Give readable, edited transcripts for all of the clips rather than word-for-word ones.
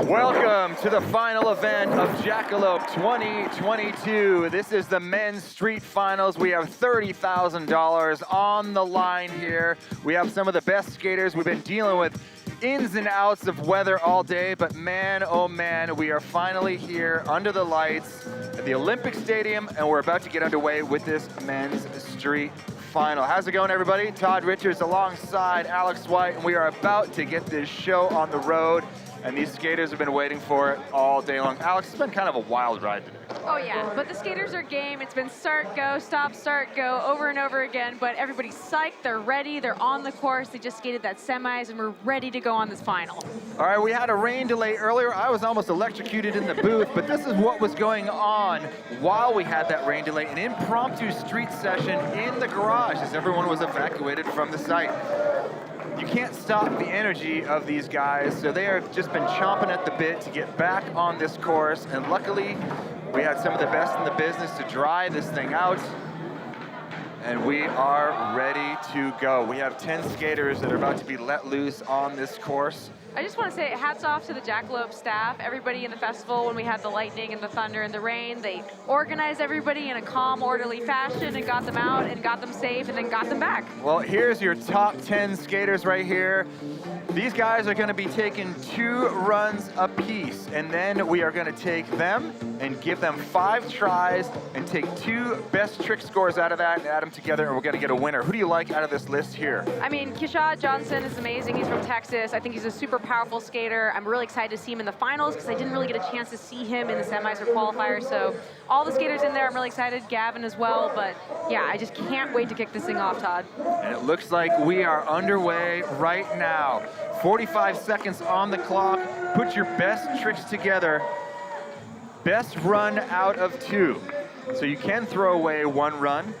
Welcome to the final event of Jackalope 2022. This is the men's street finals. We have $30,000 on the line here. We have some of the best skaters. We've been dealing with ins and outs of weather all day, but man, oh man, we are finally here under the lights at the Olympic Stadium, and we're about to get underway with this men's street final. How's it going, everybody? Todd Richards alongside Alex White, and we are about to get this show on the road. And these skaters have been waiting for it all day long. Alex, it's been kind of a wild ride today. Oh yeah, but the skaters are game. It's been start, go, stop, start, go, over and over again, but everybody's psyched, they're ready, they're on the course, they just skated that semis, and we're ready to go on this final. All right, we had a rain delay earlier. I was almost electrocuted in the booth, but this is what was going on while we had that rain delay, an impromptu street session in the garage as everyone was evacuated from the site. You can't stop the energy of these guys, so they have just been chomping at the bit to get back on this course, and luckily we had some of the best in the business to dry this thing out, and we are ready to go. We have 10 skaters that are about to be let loose on this course. I just want to say hats off to the Jackalope staff, everybody in the festival. When we had the lightning and the thunder and the rain, they organized everybody in a calm, orderly fashion and got them out and got them safe and then got them back. Well, here's your top 10 skaters right here. These guys are going to be taking 2 runs apiece, and then we are going to take them and give them 5 tries and take 2 best trick scores out of that and add them together, and we're going to get a winner. Who do you like out of this list here? I mean, Kishad Johnson is amazing. He's from Texas. I think he's a super powerful skater. I'm really excited to see him in the finals because I didn't really get a chance to see him in the semis or qualifiers. So all the skaters in there, I'm really excited. Gavin as well. But yeah, I just can't wait to kick this thing off, Todd. And it looks like we are underway right now. 45 seconds on the clock. Put your best tricks together. Best run out of 2. So you can throw away 1 run,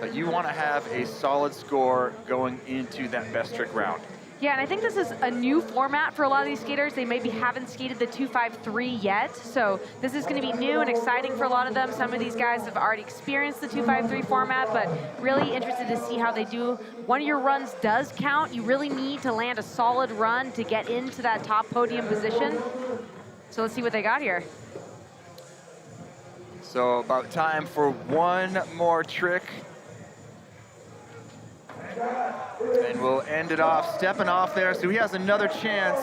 but you want to have a solid score going into that best trick round. Yeah, and I think this is a new format for a lot of these skaters. They maybe haven't skated the 253 yet, so this is going to be new and exciting for a lot of them. Some of these guys have already experienced the 253 format, but really interested to see how they do. One of your runs does count. You really need to land a solid run to get into that top podium position. So let's see what they got here. So about time for 1 more trick. And we'll end it off, stepping off there. So he has another chance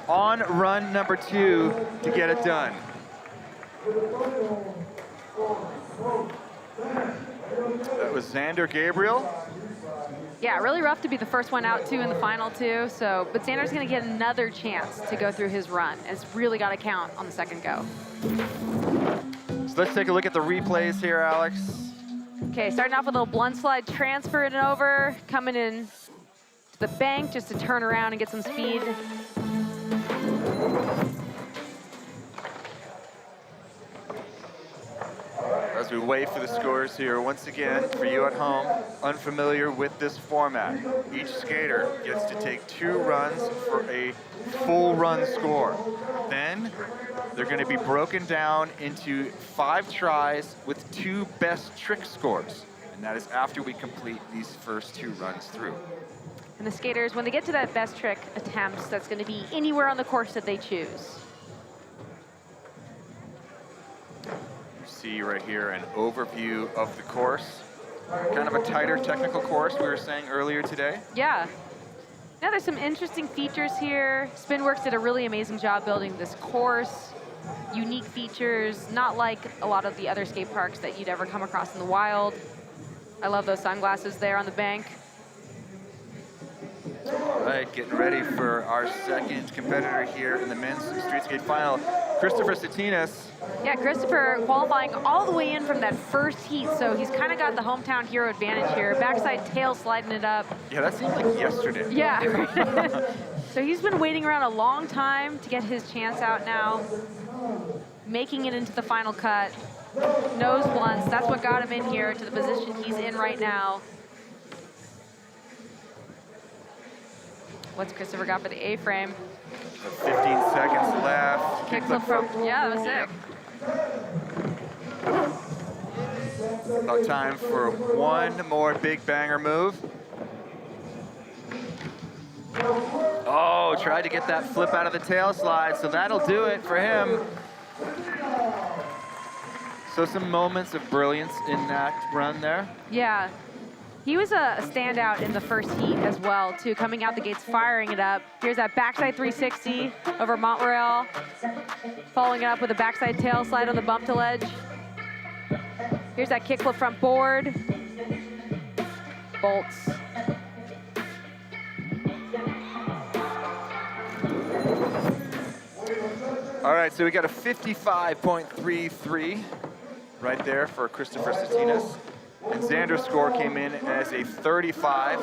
on run number 2 to get it done. That was Xander Gabriel. Yeah, really rough to be the first one out too in the final too. So, but Xander's gonna get another chance to go through his run. It's really gotta count on the second go. So let's take a look at the replays here, Alex. Okay, starting off with a little blunt slide, transferring it over, coming in to the bank just to turn around and get some speed. As we wait for the scores here, once again, for you at home, unfamiliar with this format, each skater gets to take 2 runs for a full run score. Then they're going to be broken down into 5 tries with 2 best trick scores. And that is after we complete these first 2 runs through. And the skaters, when they get to that best trick attempts, that's going to be anywhere on the course that they choose. See right here an overview of the course. Kind of a tighter technical course we were saying earlier today. Yeah. Now there's some interesting features here. Spinworks did a really amazing job building this course. Unique features, not like a lot of the other skate parks that you'd ever come across in the wild. I love those sunglasses there on the bank. All right, getting ready for our second competitor here in the men's street skate final, Christopher Satinas. Yeah, Christopher qualifying all the way in from that first heat, so he's kind of got the hometown hero advantage here. Backside tail sliding it up. Yeah, that seemed like yesterday. Yeah. So he's been waiting around a long time to get his chance out now. Making it into the final cut. Nose blunts, that's what got him in here to the position he's in right now. What's Christopher got for the A-frame? 15 seconds left. Kickflip from, yeah, that was sick. About time for one more big banger move. Oh, tried to get that flip out of the tail slide, so that'll do it for him. So some moments of brilliance in that run there. Yeah. He was a standout in the first heat as well, too, coming out the gates, firing it up. Here's that backside 360 over Montreal, following it up with a backside tail slide on the bump to ledge. Here's that kickflip front board. Bolts. All right, so we got a 55.33 right there for Christopher Satinas. And Xander's score came in as a 35.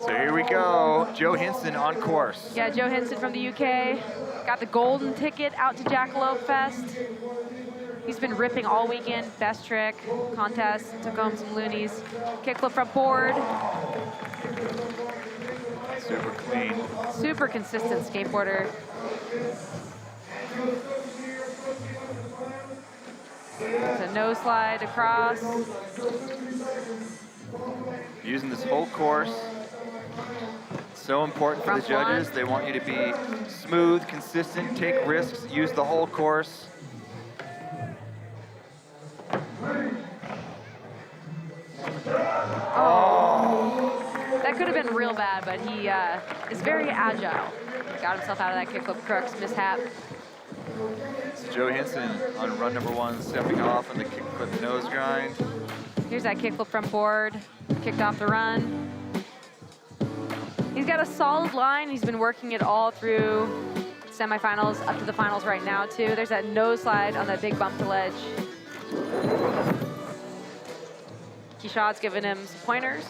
So here we go, Joe Hinson on course. Yeah, Joe Hinson from the UK. Got the golden ticket out to Jackalope Fest. He's been ripping all weekend. Best trick, contest, took home some loonies. Kickflip front board. Super clean. Super consistent skateboarder. It's a nose slide across. Using this whole course. So important for the judges. They want you to be smooth, consistent, take risks, use the whole course. Oh. That could have been real bad, but he is very agile. Got himself out of that kickflip crux mishap. So Joe Hinson on run number one, stepping off on the kickflip nose grind. Here's that kickflip front board, kicked off the run. He's got a solid line. He's been working it all through semifinals, up to the finals right now too. There's that nose slide on that big bump to ledge. Keshad's giving him some pointers.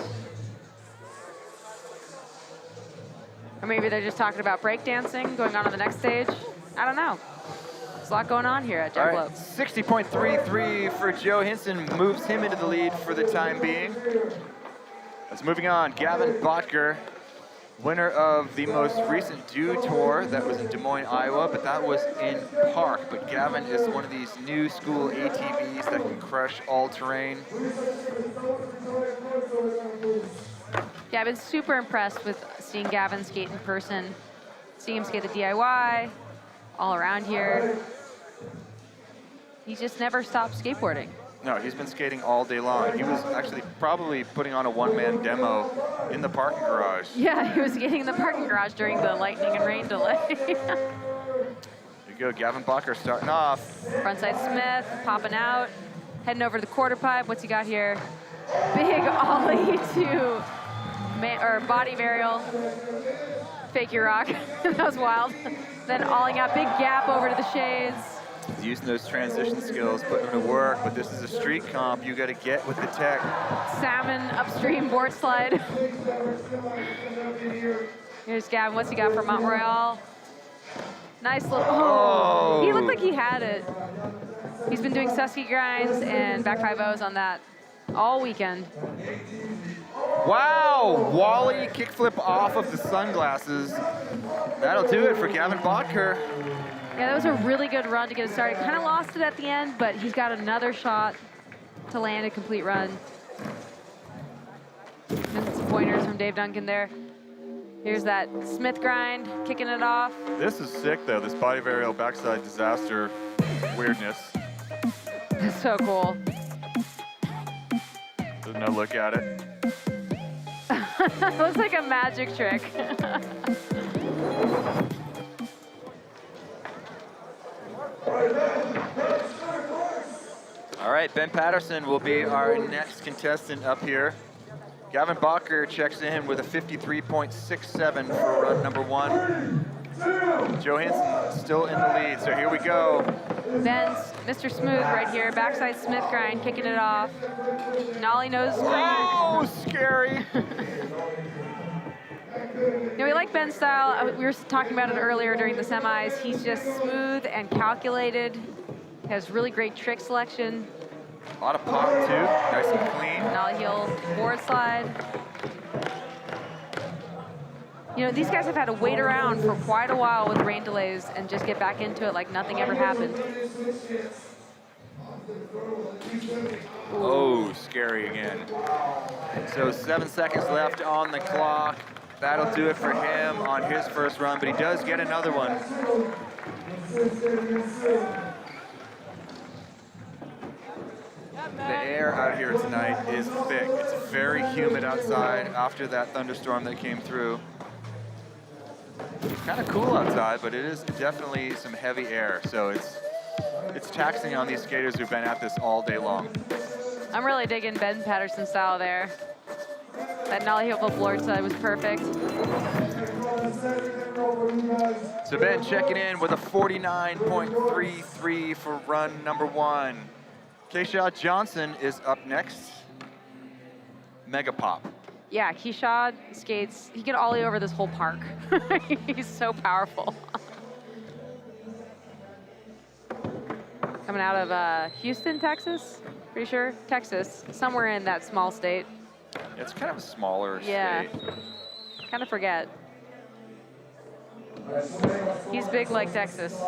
Or maybe they're just talking about breakdancing going on the next stage. I don't know. There's a lot going on here at Jackalope. Right, 60.33 for Joe Hinson moves him into the lead for the time being. Let's moving on. Gavin Botker, winner of the most recent Dew Tour that was in Des Moines, Iowa, but that was in park. But Gavin is one of these new school ATVs that can crush all terrain. Yeah, I've been super impressed with seeing Gavin skate in person, seeing him skate the DIY, all around here. He just never stopped skateboarding. No, he's been skating all day long. He was actually probably putting on a one-man demo in the parking garage. Yeah, he was skating in the parking garage during the lightning and rain delay. There you go, Gavin Botker starting off. Frontside Smith, popping out, heading over to the quarter pipe. What's he got here? Big ollie to body varial, fake your rock. That was wild. Then olling out, big gap over to the shades. He's using those transition skills, putting them to work, but this is a street comp. You got to get with the tech. Salmon upstream board slide. Here's Gavin. What's he got for Montreal? Nice little. Oh, he looked like he had it. He's been doing Susky grinds and back 5-0s on that all weekend. Wow, Wally kickflip off of the sunglasses. That'll do it for Gavin Botker. Yeah, that was a really good run to get it started. Kind of lost it at the end, but he's got another shot to land a complete run. And some pointers from Dave Duncan there. Here's that Smith grind, kicking it off. This is sick, though, this body varial backside disaster weirdness. That's so cool. There's no look at it. Looks like a magic trick. All right, Ben Patterson will be our next contestant up here. Gavin Bacher checks in with a 53.67 for run number 1. Joe Hansen still in the lead, so here we go. Ben's Mr. Smooth right here, backside Smith grind, kicking it off. Nollie nose grind. Oh, scary. You know, we like Ben's style. We were talking about it earlier during the semis. He's just smooth and calculated. Has really great trick selection. A lot of pop too, nice and clean. Nollie heel board slide. You know, these guys have had to wait around for quite a while with rain delays and just get back into it like nothing ever happened. Oh, scary again. So 7 seconds left on the clock. That'll do it for him on his first run, but he does get another one. The air out here tonight is thick. It's very humid outside after that thunderstorm that came through. It's kind of cool outside, but it is definitely some heavy air, so it's taxing on these skaters who've been at this all day long. I'm really digging Ben Patterson's style there. That nollie heel board slide was perfect. So Ben checking in with a 49.33 for run number 1. Keishad Johnson is up next. Mega pop. Yeah, Keishad skates, he can ollie over this whole park. He's so powerful. Coming out of Houston, Texas, pretty sure. Texas, somewhere in that small state. It's kind of a smaller Yeah, state. kind of forget. He's big like Texas.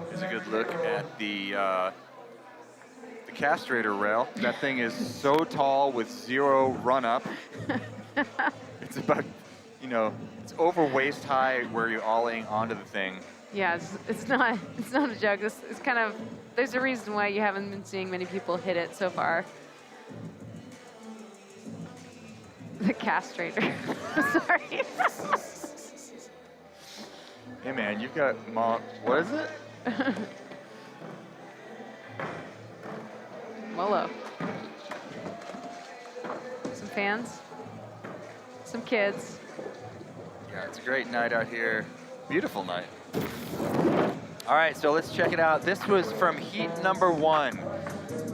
Here's a good look at the castrator rail. That thing is so tall with 0 run up. It's about, you know, it's over waist high where you're ollieing onto the thing. Yeah, it's not a joke. It's kind of, there's a reason why you haven't been seeing many people hit it so far. The castrator. Sorry. Hey man, you've got what is it? Molo. Some fans. Some kids. Yeah, it's a great night out here. Beautiful night. All right, so let's check it out. This was from heat number 1.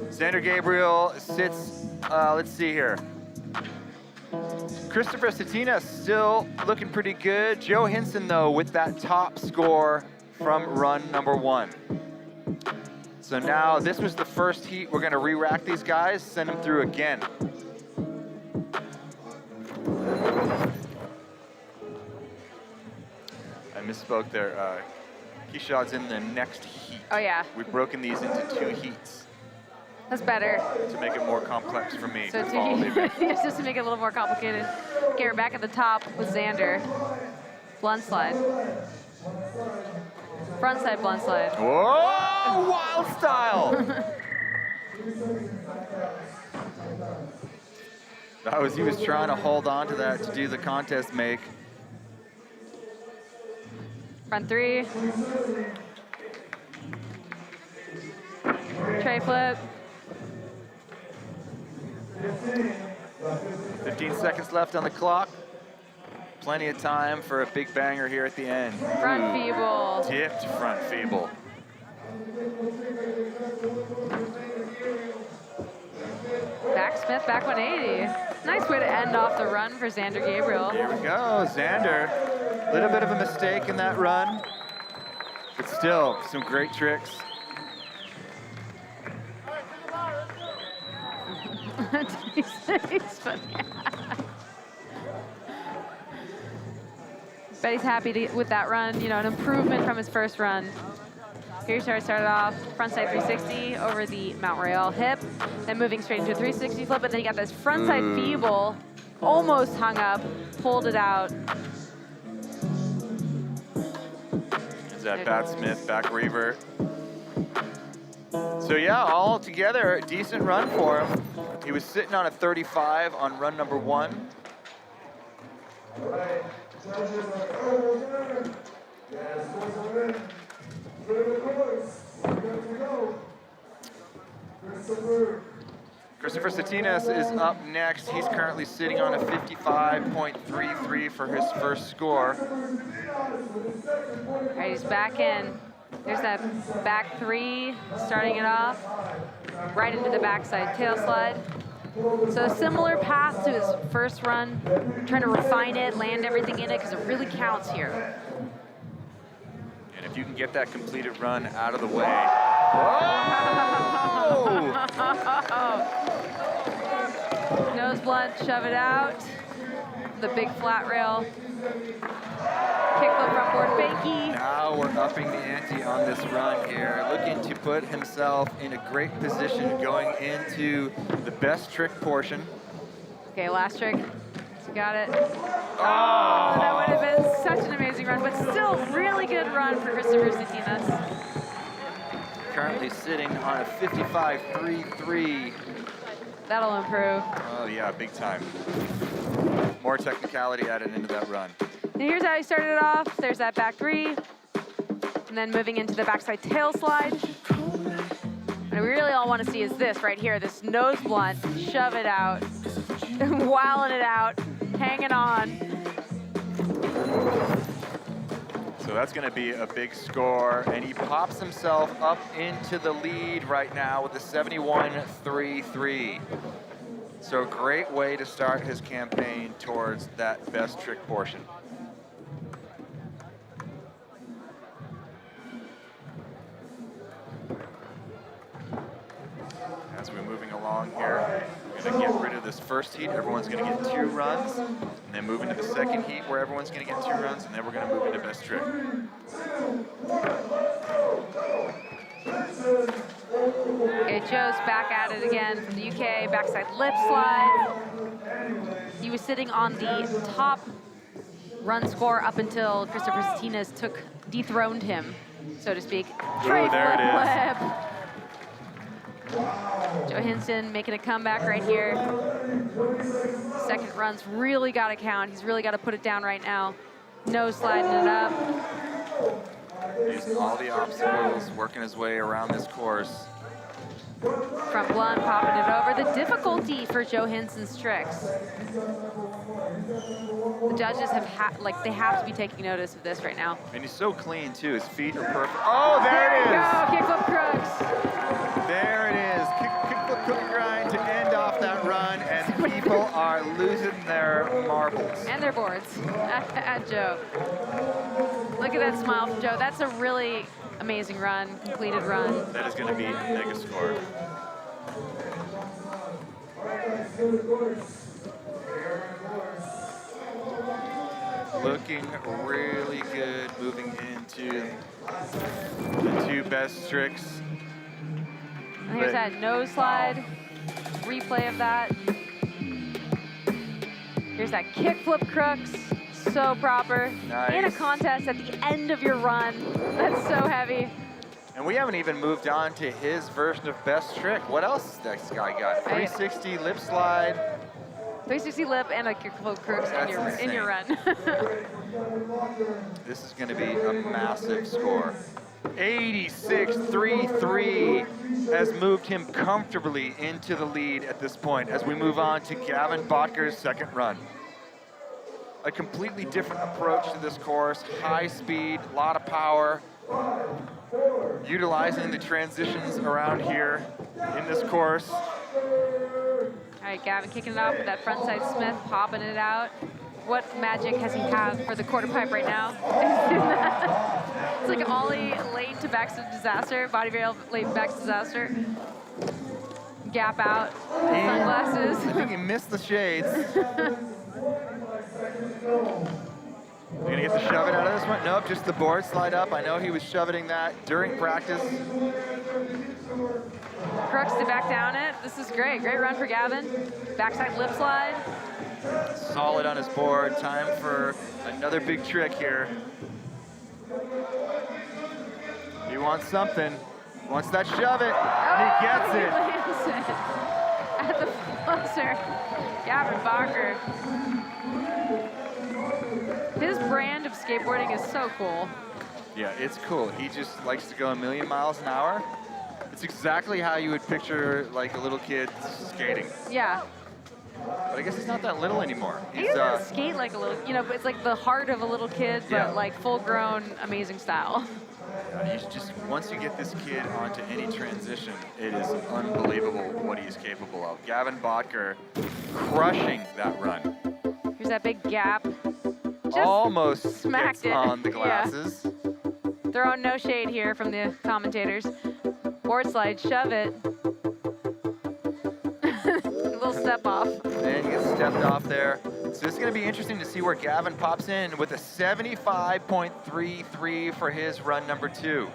Xander Gabriel sits, let's see here. Christopher Satina still looking pretty good. Joe Hinson, though, with that top score from run number 1. So now this was the first heat. We're going to re-rack these guys, send them through again. I misspoke there. Keishad's in the next heat. Oh, yeah. We've broken these into 2 heats That's better. to make it more complex for me So to follow the event. it's just to make it a little more complicated. Okay, we're back at the top with Xander. Blunt slide. Front side blunt slide. Whoa! Wild style! He was trying to hold on to that to do the contest make. Front 3. Tray flip. 15 seconds left on the clock. Plenty of time for a big banger here at the end. Front feeble. Dipped front feeble. Back Smith, back 180. Nice way to end off the run for Xander Gabriel. Here we go, Xander. A little bit of a mistake in that run, but still some great tricks. He's funny. But he's happy with that run, you know, an improvement from his first run. Here's where I started off, frontside 360 over the Mount Royale hip, then moving straight into a 360 flip, and then you got this frontside feeble, almost hung up, pulled it out. Is that Pat Smith back revert? So yeah, all together, a decent run for him. He was sitting on a 35 on run number 1. Satinas is up next. He's currently sitting on a 55.33 for his first score. All right, he's back in. There's that back three, starting it off, right into the backside tail slide. So a similar path to his first run, trying to refine it, land everything in it, because it really counts here. And if you can get that completed run out of the way. Whoa! Nose blunt, shove it out. The big flat rail. Kickflip front board fakie. Now we're upping the ante on this run here, looking to put himself in a great position going into the best trick portion. Okay, last trick. Got it. Oh, that would have been such an amazing run, but still really good run for Christopher Satinas. Currently sitting on a 55.33. That'll improve. Oh yeah, big time. More technicality added into that run. And here's how he started it off. There's that back three. And then moving into the backside tail slide. What we really all want to see is this right here, this nose blunt, shove it out, wilding it out, hanging on. So that's going to be a big score, and he pops himself up into the lead right now with a 71.33. So great way to start his campaign towards that best trick portion. As we're moving along here, we're going to get rid of this first heat. Everyone's going to get 2 runs, and then move into the second heat where everyone's going to get 2 runs, and then we're going to move into best trick. Okay, Joe's back at it again from the UK, backside lip slide. He was sitting on the top run score up until Christopher Satinas dethroned him, so to speak. Oh, there it is. Joe Hinson making a comeback right here. Second run's really got to count. He's really got to put it down right now. Nose sliding it up. Using all the obstacles, working his way around this course. Front blunt, popping it over. The difficulty for Joe Hinson's tricks. The judges have they have to be taking notice of this right now. And he's so clean too. His feet are perfect. Oh, there it is. Go, kickflip crooks. There it is. Kickflip cookie grind to end off that run, and people are losing their marbles. And their boards at Joe. Look at that smile from Joe. That's a really amazing run, completed run. That is going to be a mega score. Looking really good moving into the 2 best tricks. And here's that nose slide, replay of that. Here's that kickflip crooks, so proper. Nice. And a contest at the end of your run. That's so heavy. And we haven't even moved on to his version of best trick. What else has this guy got? 360 lip slide. 360 lip and a kickflip crooks in your run. This is going to be a massive score. 86.33 has moved him comfortably into the lead at this point as we move on to Gavin Botker's second run. A completely different approach to this course, high speed, a lot of power, utilizing the transitions around here in this course. All right, Gavin kicking it off with that frontside Smith, popping it out. What magic has he have for the quarter pipe right now? It's like Ollie late to back to disaster, body rail late back to disaster. Gap out, sunglasses. I think he missed the shades. You're gonna get the shove it out of this one? Nope, just the board slide up. I know he was shoveting that during practice. Crooks to back down it. This is great. Great run for Gavin. Backside lip slide. Solid on his board. Time for another big trick here. He wants something. Wants that shove it. And he gets it. Lands it. At the flosser. Gavin Barker. His brand of skateboarding is so cool. Yeah, it's cool. He just likes to go a million miles an hour. It's exactly how you would picture like a little kid skating. Yeah. But I guess he's not that little anymore. He doesn't skate like a little, you know, but it's like the heart of a little kid, but Yeah. like full-grown, amazing style. Once you get this kid onto any transition, it is unbelievable what he's capable of. Gavin Botker crushing that run. Here's that big gap. Just Almost smacked gets it. on the glasses. Yeah. Throwing no shade here from the commentators. Board slide, shove it. A little step off. And he gets stepped off there. So it's going to be interesting to see where Gavin pops in with a 75.33 for his run number 2.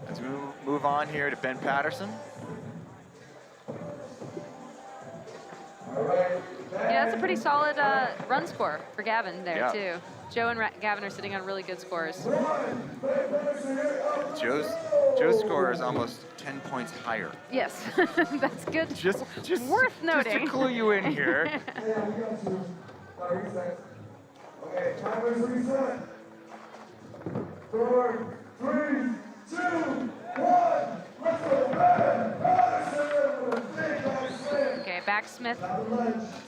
Let's move on here to Ben Patterson. Yeah, that's a pretty solid run score for Gavin there, Yeah. too. Joe and Gavin are sitting on really good scores. Joe's score is almost 10 points higher. Yes, that's good. Just worth noting. Just to clue you in here. Okay, timers reset. 4, 3, 2, 1. Let's go. Okay, backsmith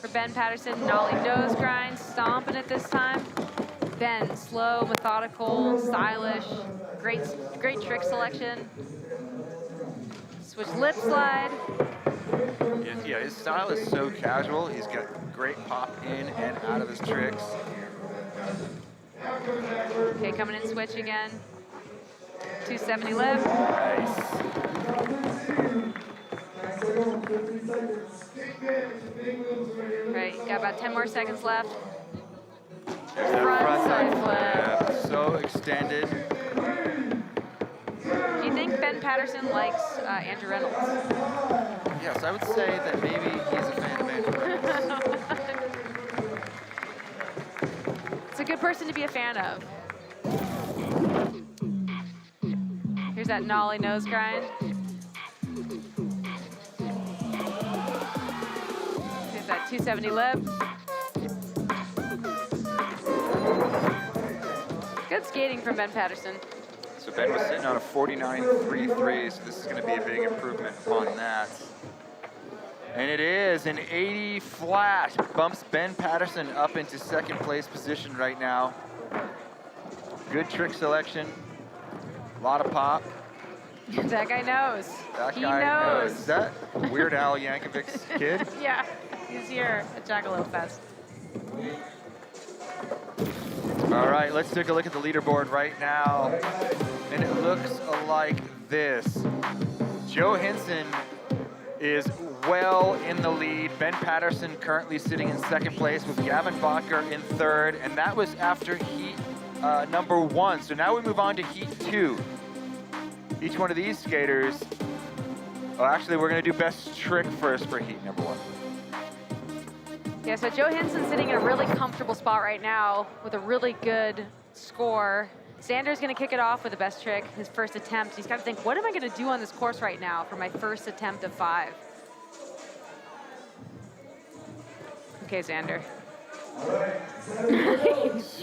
for Ben Patterson. Nollie nose grind, stomping it this time. Ben, slow, methodical, stylish, great trick selection. Switch lip slide. Yeah, his style is so casual. He's got great pop in and out of his tricks. Okay, coming in switch again. 270 lip. Nice. Right, got about 10 more seconds left. There's that Front side flip. So extended. Do you think Ben Patterson likes Andrew Reynolds? Yes, I would say that maybe he's a fan of Andrew Reynolds. It's a good person to be a fan of. Here's that nollie nose grind. Here's that 270 lip. Good skating from Ben Patterson. So Ben was sitting on a 49.33, so this is going to be a big improvement upon that. And it is an 80 flat. Bumps Ben Patterson up into second place position right now. Good trick selection. A lot of pop. That guy knows. He knows. Is that Weird Al Yankovic's kid? Yeah, he's here at Jackalope Fest. All right, let's take a look at the leaderboard right now. And it looks like this. Joe Hinson is well in the lead. Ben Patterson currently sitting in second place with Gavin Botker in third, and that was after heat number 1. So now we move on to heat 2. Each one of these skaters, actually we're gonna do best trick first for heat number 1. Yeah, so Joe Hinson's sitting in a really comfortable spot right now with a really good score. Xander's gonna kick it off with the best trick, his first attempt. He's gotta think, what am I gonna do on this course right now for my first attempt of 5? Okay, Xander.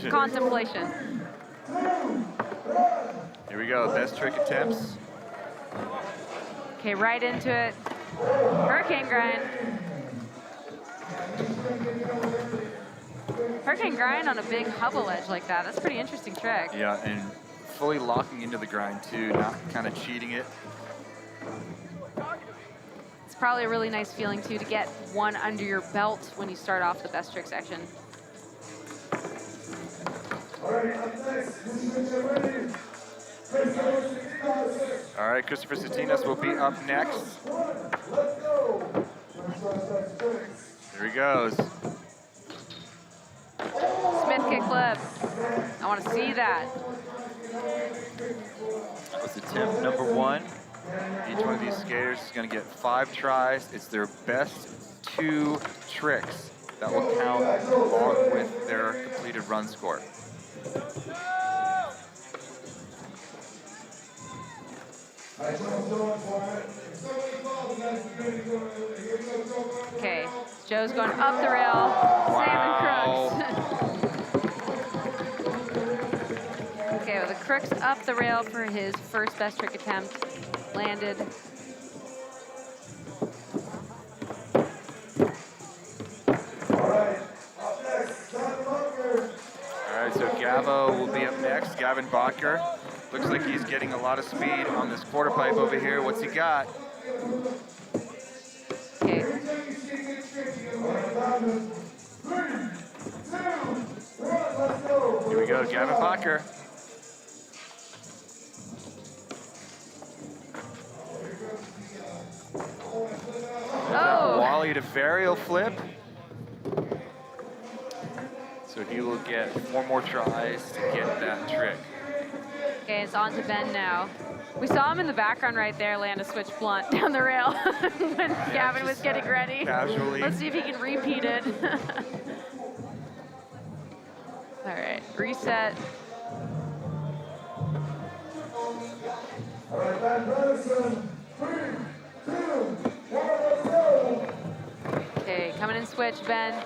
Contemplation. Here we go, best trick attempts. Okay, right into it. Hurricane grind. Hurricane grind on a big hubble edge like that. That's a pretty interesting trick. Yeah, and fully locking into the grind too, not kind of cheating it. It's probably a really nice feeling too to get one under your belt when you start off the best trick section. All right, Christopher Satinas will be up next. Here he goes. Smith kickflip. I want to see that. That was attempt number 1. Each one of these skaters is going to get 5 tries. It's their best 2 tricks that will count along with their completed run score. Okay, Joe's going up the rail. Wow. Salmon crooks. Okay, well, the crooks up the rail for his first best trick attempt. landed. All right, so Gavo will be up next. Gavin Bacher. Looks like he's getting a lot of speed on this quarter pipe over here. What's he got? Okay. Here we go, Gavin Bacher. Oh! Wally to varial flip. So he will get 4 more tries to get that trick. Okay, it's on to Ben now. We saw him in the background right there land a switch blunt down the rail when Gavin was getting ready. Casually. Let's see if he can repeat it. All right, reset. All right, Ben Patterson. 3, 2, 1, let's go. Okay, coming in switch, Ben.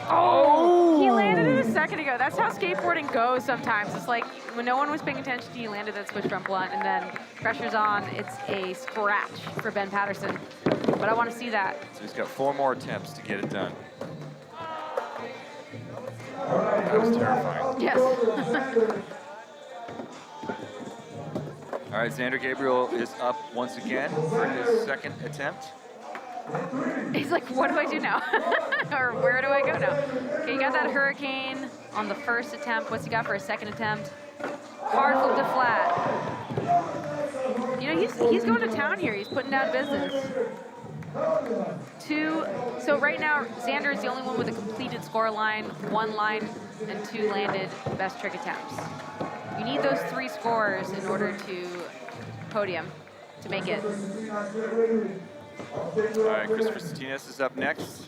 Oh! He landed it a second ago. That's how skateboarding goes sometimes. It's like when no one was paying attention, he landed that switch front blunt, and then pressure's on. It's a scratch for Ben Patterson. But I want to see that. So he's got 4 more attempts to get it done. That was terrifying. Yes. All right, Xander Gabriel is up once again for his second attempt. He's like, what do I do now? Or where do I go now? Okay, you got that hurricane on the first attempt. What's he got for his second attempt? Hard flip to flat. You know, he's going to town here. He's putting down business. 2, so right now, Xander is the only one with a completed score line, 1 line, and 2 landed best trick attempts. You need those 3 scores in order to podium to make it. All right, Christopher Satinas is up next.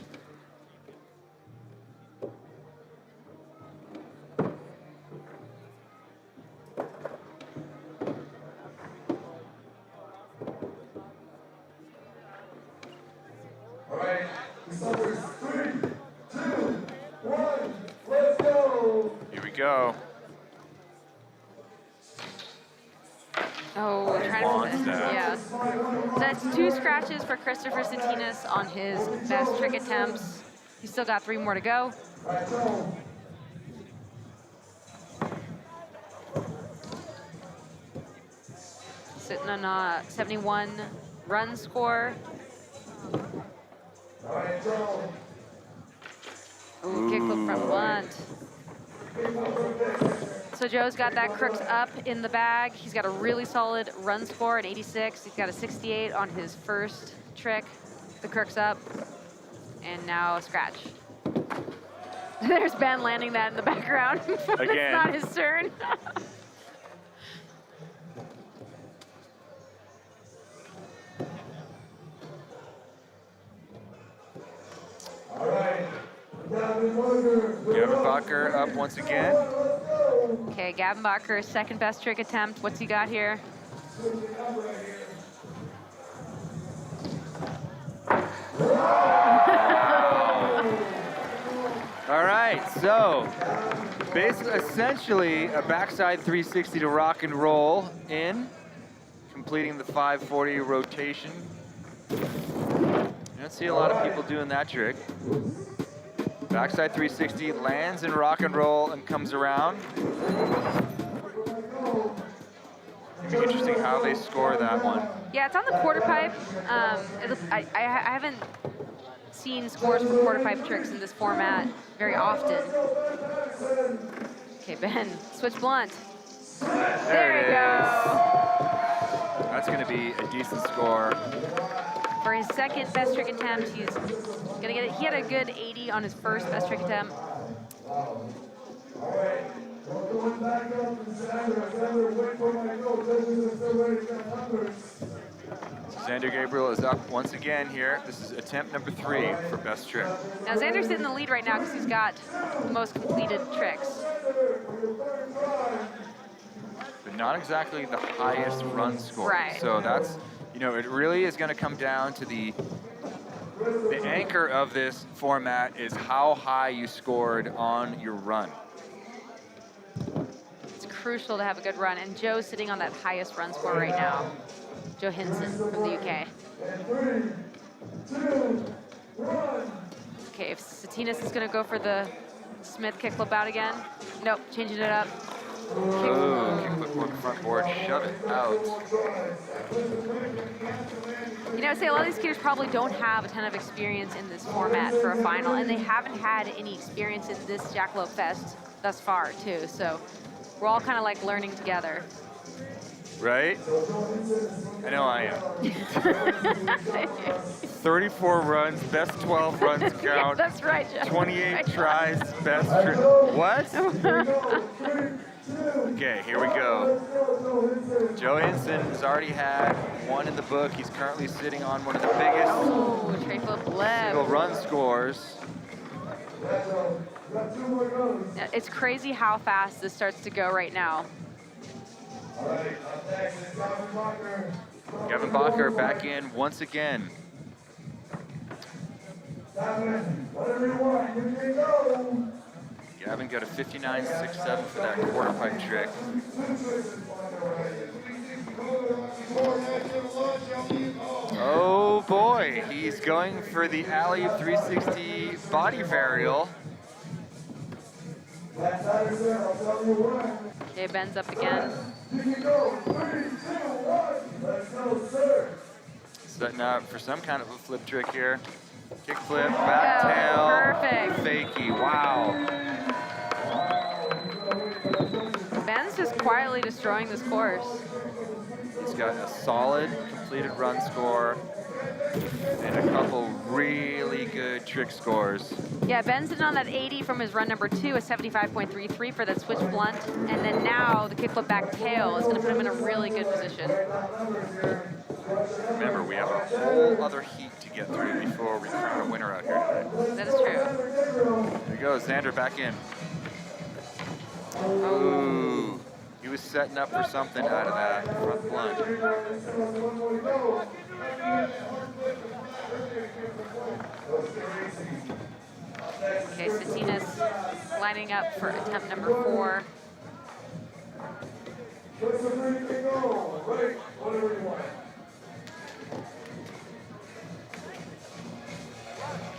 All right, this number is 3, 2, 1, let's go. Here we go. Oh, trying Launch to that. yeah. So that's 2 scratches for Christopher Satinas on his best trick attempts. He's still got 3 more to go. All right, go. Sitting on a 71 run score. All right, go. Ooh, kickflip front blunt. So Joe's got that crooks up in the bag. He's got a really solid run score at 86. He's got a 68 on his first trick, the crooks up, and now a scratch. There's Ben landing that in the background. When Again. It's not his turn. All right, Gavin Bacher. Gavin Bacher up once again. Okay, Gavin Bacher, second best trick attempt. What's he got here? All right, so basically, essentially a backside 360 to rock and roll in, completing the 540 rotation. You don't see a lot of people doing that trick. Backside 360 lands in rock and roll and comes around. It'd be interesting how they score that one. Yeah, it's on the quarter pipe. I haven't seen scores for quarter pipe tricks in this format very often. Okay, Ben, switch blunt. There you go. That's going to be a decent score. For his second best trick attempt, he's gonna get it. He had a good 80 on his first best trick attempt. All right, we're going back up and Xander, wait for my note. This is still ready to get numbers. Xander Gabriel is up once again here. This is attempt number 3 for best trick. Now Xander's in the lead right now because he's got the most completed tricks. But not exactly the highest run score. Right. So that's, you know, it really is going to come down to the anchor of this format is how high you scored on your run. It's crucial to have a good run, and Joe's sitting on that highest run score right now. Johansson from the UK. And 3, 2, 1. Okay, if Satinas is gonna go for the Smith kickflip out again. Nope, changing it up. Oh, kickflip on the front board, shove it out. You know, I'd say a lot of these skaters probably don't have a ton of experience in this format for a final, and they haven't had any experience in this Jackalope Fest thus far, too. So we're all kind of like learning together. Right? I know I am. 34 runs, best 12 runs count. Yeah, that's right, Jeff. 28 tries, best what? Okay, here we go. Johansson has already had one in the book. He's currently sitting on one of the biggest Oh, tray flip single left. run scores. Yeah, it's crazy how fast this starts to go right now. Gavin Bacher back in once again. Gavin got a 59.67 for that quarter pipe trick. Oh boy, he's going for the alley 360 body varial. Okay, Ben's up again. Setting up for some kind of a flip trick here. Kick flip, back tail, perfect. fakie, wow. Ben's just quietly destroying this course. He's got a solid completed run score and a couple really good trick scores. Yeah, Ben's sitting on that 80 from his run number 2, a 75.33 for that switch blunt. And then now the kickflip back tail is going to put him in a really good position. Remember, we have a whole other heat to get through before we crown a winner out here today. That is true. There goes Xander back in. Ooh, he was setting up for something out of that front blunt. Okay, Satinas lining up for attempt number 4.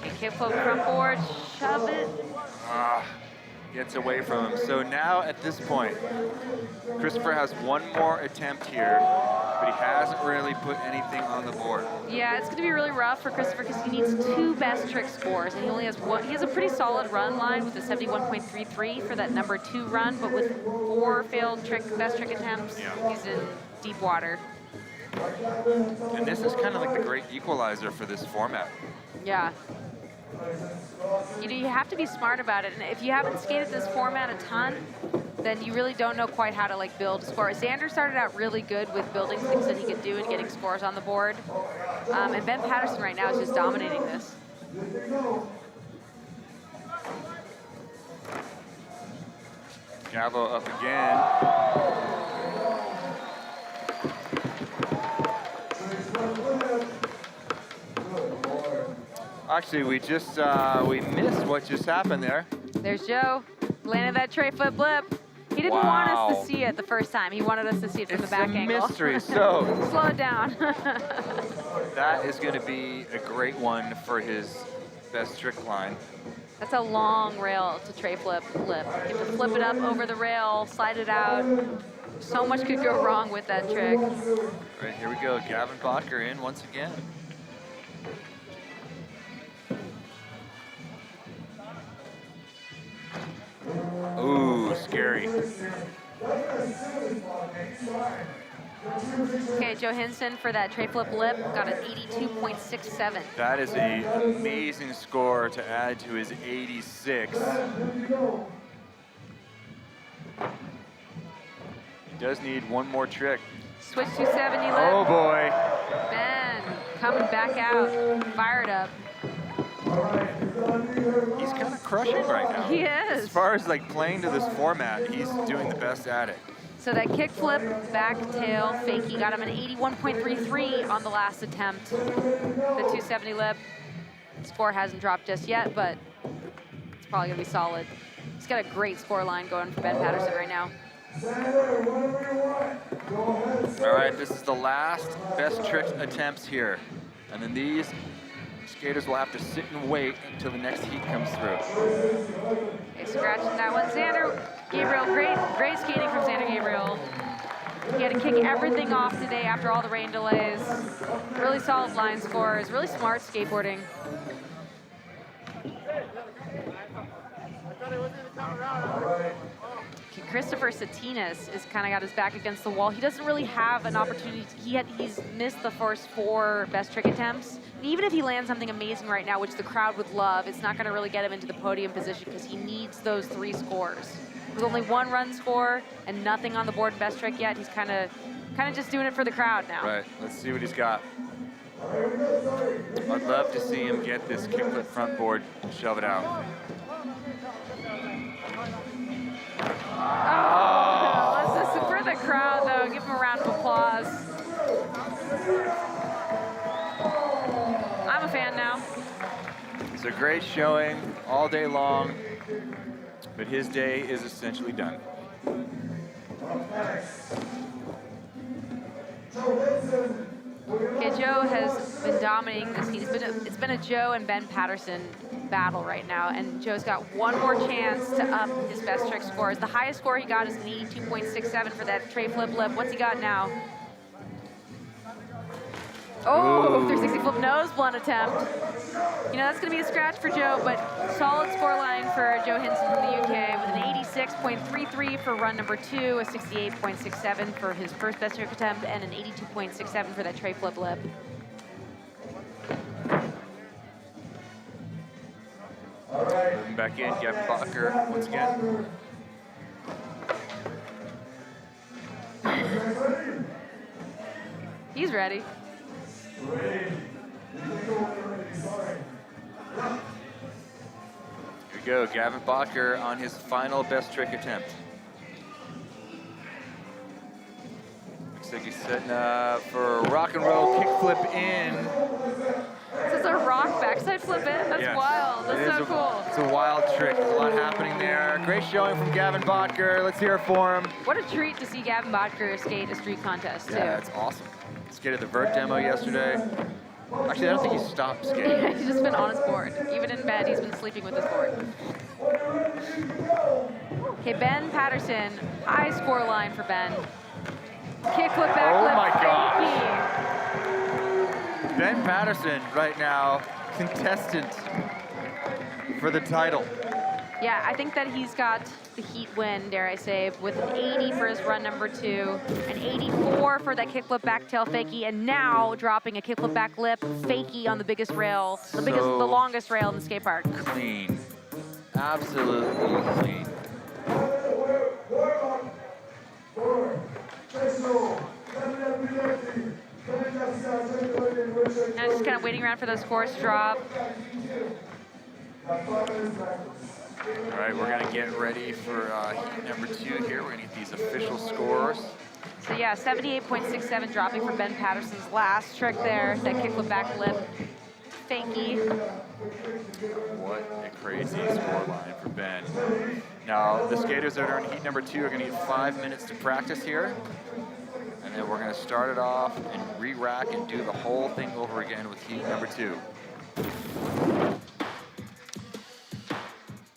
Okay, kickflip front board, shove it. Gets away from him. So now at this point, Christopher has one more attempt here, but he hasn't really put anything on the board. Yeah, it's going to be really rough for Christopher because he needs 2 best trick scores, and he only has one. He has a pretty solid run line with a 71.33 for that number 2 run, but with 4 failed best trick attempts, he's in deep water. And this is kind of like the great equalizer for this format. Yeah. You know, you have to be smart about it, and if you haven't skated this format a ton, then you really don't know quite how to like build a score. Xander started out really good with building things that he could do and getting scores on the board, and Ben Patterson right now is just dominating this. Gavo up again. Actually, we just we missed what just happened there. There's Joe, landed that tray flip blip. He didn't want us to see it the first time. He wanted us to see it from the back angle. It's a mystery, so. Slow it down. That is going to be a great one for his best trick line. That's a long rail to tray flip lip. You have to flip it up over the rail, slide it out. So much could go wrong with that trick. All right, here we go. Gavin Bacher in once again. Ooh, scary. Okay, Johansson for that tray flip lip got an 82.67. That is an amazing score to add to his 86. He does need one more trick. Switch 270 lip. Oh boy. Ben coming back out, fired up. He's kind of crushing right now. He is. As far as like playing to this format, he's doing the best at it. So that kick flip, back tail, fakie got him an 81.33 on the last attempt. The 270 lip. Score hasn't dropped just yet, but it's probably gonna be solid. He's got a great score line going for Ben Patterson right now. All right, this is the last best trick attempts here. And then these skaters will have to sit and wait until the next heat comes through. Okay, scratching that one. Xander Gabriel, great skating from Xander Gabriel. He had to kick everything off today after all the rain delays. Really solid line scores, really smart skateboarding. Christopher Satinas is kind of got his back against the wall. He doesn't really have an opportunity. He's missed the first 4 best trick attempts. And even if he lands something amazing right now, which the crowd would love, it's not going to really get him into the podium position because he needs those 3 scores. There's only 1 run score and nothing on the board in best trick yet. He's kind of just doing it for the crowd now. Right, let's see what he's got. I'd love to see him get this kickflip front board and shove it out. Oh, this is for the crowd though. Give him a round of applause. I'm a fan now. It's a great showing all day long, but his day is essentially done. Okay, Joe has been dominating this heat. It's been a Joe and Ben Patterson battle right now, and Joe's got one more chance to up his best trick scores. The highest score he got is an 82.67 for that tray flip lip. What's he got now? Oh, 360 flip nose blunt attempt. You know, that's going to be a scratch for Joe, but solid score line for Joe Hinson from the UK with an 86.33 for run number 2, a 68.67 for his first best trick attempt, and an 82.67 for that tray flip lip. Moving back in, Gavin Bacher once again. He's ready. Here we go, Gavin Bacher on his final best trick attempt. Looks like he's setting up for a rock and roll kickflip in. This is a rock backside flip in? That's Yes. wild. That's so cool. It's a wild trick. There's a lot happening there. Great showing from Gavin Bacher. Let's hear it for him. What a treat to see Gavin Bacher skate a street contest, too. Yeah, it's awesome. Skated the vert demo yesterday. Actually, I don't think he stopped skating. He's just been on his board. Even in bed, he's been sleeping with his board. Okay, Ben Patterson, high score line for Ben. Kickflip, backflip, Oh my gosh. fakie. Ben Patterson right now, contestant for the title. Yeah, I think that he's got the heat win, dare I say, with an 80 for his run number 2, an 84 for that kickflip back tail fakie, and now dropping a kickflip back lip fakie on the biggest rail, the longest rail in the skate park. Clean. Absolutely clean. Now just kind of waiting around for those scores to drop. All right, we're gonna get ready for heat number 2 here. We're gonna get these official scores. So yeah, 78.67 dropping for Ben Patterson's last trick there, that kickflip back lip fakie. What a crazy score line for Ben. Now, the skaters that are in heat number 2 are gonna get 5 minutes to practice here. And then we're gonna start it off and re-rack and do the whole thing over again with heat number 2.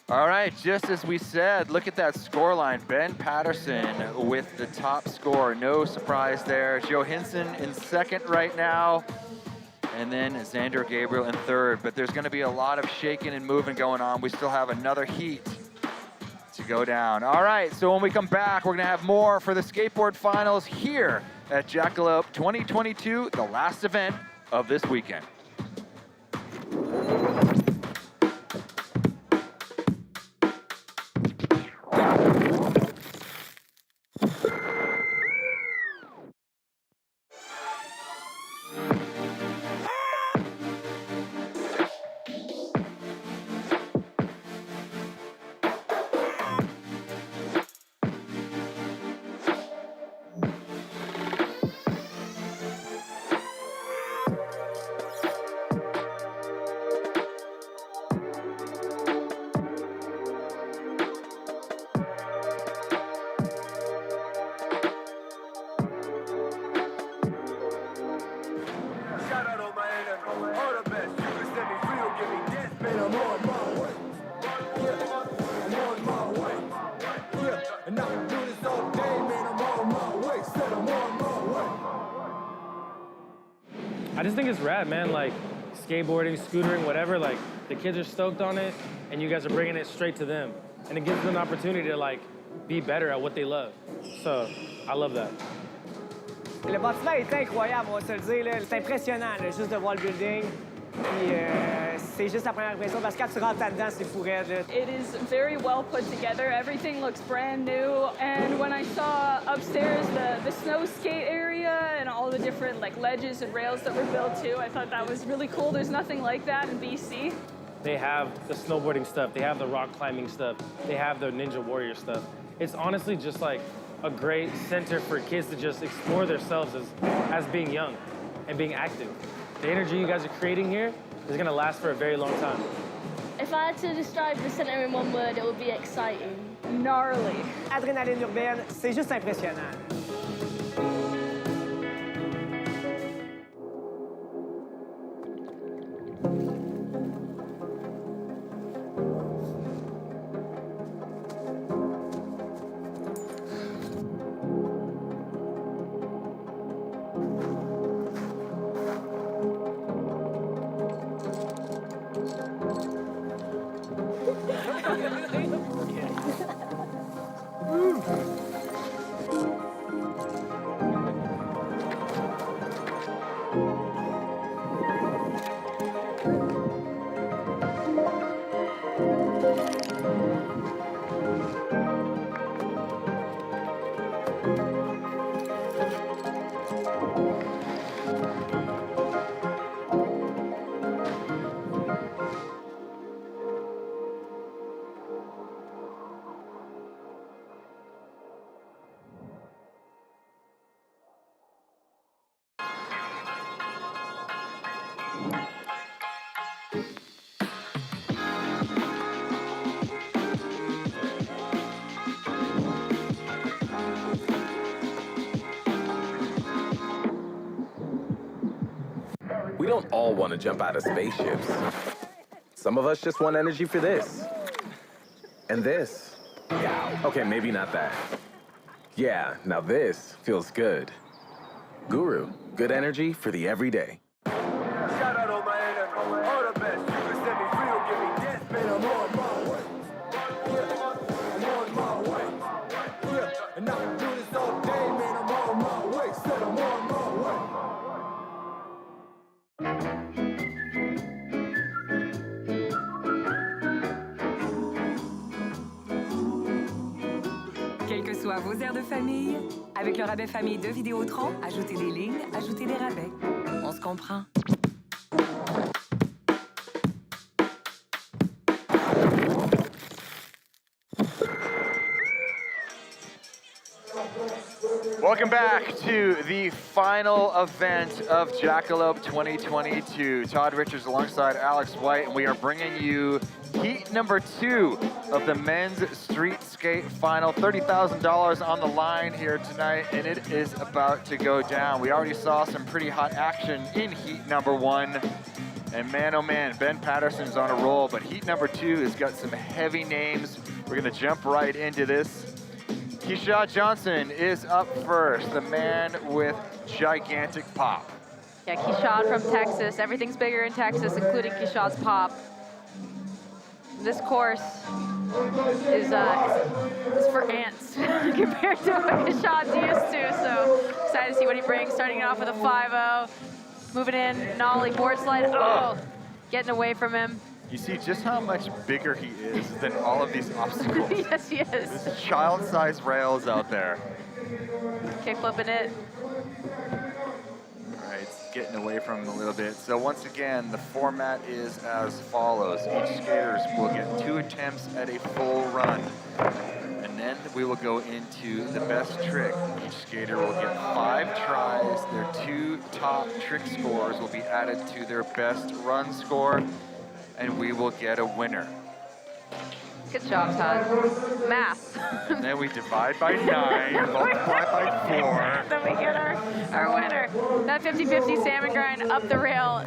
All right, just as we said, look at that score line. Ben Patterson with the top score. No surprise there. Joe Hinson in second right now. And then Xander Gabriel in third. But there's gonna be a lot of shaking and moving going on. We still have another heat to go down. All right, so when we come back, we're gonna have more for the skateboard finals here at Jackalope 2022, the last event of this weekend. I just think it's rad, man. Like skateboarding, scootering, whatever. Like the kids are stoked on it, and you guys are bringing it straight to them, and it gives them an opportunity to like be better at what they love. So I love that. Le bâtiment est incroyable, on va se le dire. C'est impressionnant, là, juste de voir le building. Puis c'est juste la première impression, parce que quand tu rentres là-dedans, c'est fou raide, là. It is very well put together. Everything looks brand new. And when I saw upstairs the snow skate area and all the different like ledges and rails that were built too, I thought that was really cool. There's nothing like that in BC. They have the snowboarding stuff. They have the rock climbing stuff. They have the Ninja Warrior stuff. It's honestly just like a great center for kids to just explore themselves as being young and being active. The energy you guys are creating here is gonna last for a very long time. If I had to describe the center in one word, it would be exciting. Gnarly. Adrénaline urbaine, c'est juste impressionnant. We don't all want to jump out of spaceships. Some of us just want energy for this. And this. Yeah, okay, maybe not that. Yeah, now this feels good. Guru, good energy for the everyday. Shout out all my enemies, all the best. You can send me free or give me death, man. I'm on my way. I'm on my way. Yeah, and I can do this all day, man. I'm on my way. Said I'm on my way. Quels que soient vos aires de famille, avec le rabais famille de Vidéotron, ajoutez des lignes, ajoutez des rabais. On se comprend. Welcome back to the final event of Jackalope 2022. Todd Richards alongside Alex White, and we are bringing you heat number 2 of the men's street skate final. $30,000 on the line here tonight, and it is about to go down. We already saw some pretty hot action in heat number 1. And man, oh man, Ben Patterson's on a roll, but heat number 2 has got some heavy names. We're gonna jump right into this. Keyshawn Johnson is up first, the man with gigantic pop. Yeah, Keyshawn from Texas. Everything's bigger in Texas, including Keyshawn's pop. This course is for ants compared to what Keyshawn's used to. So excited to see what he brings. Starting off with a 5-0, moving in, nollie, board slide. Oh, getting away from him. You see just how much bigger he is than all of these obstacles. Yes, he is. There's child-sized rails out there. Kick flipping it. All right, it's getting away from him a little bit. So once again, the format is as follows. Each skater will get 2 attempts at a full run. And then we will go into the best trick. Each skater will get 5 tries. Their 2 top trick scores will be added to their best run score, and we will get a winner. Good job, Todd. Math. And then we divide by 9, multiply by 4. Then we get our winner. That 50-50 salmon grind up the rail.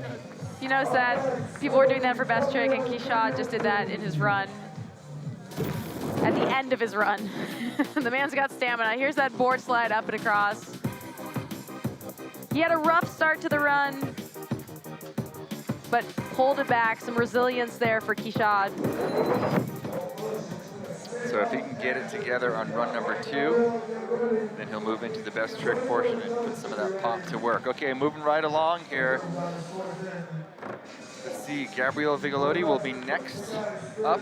You notice that people were doing that for best trick, and Keyshawn just did that in his run. At the end of his run. The man's got stamina. Here's that board slide up and across. He had a rough start to the run, but pulled it back. Some resilience there for Kishad. So if he can get it together on run number 2, then he'll move into the best trick portion and put some of that pop to work. Okay, moving right along here. Let's see, Gabriel Vigalotti will be next up.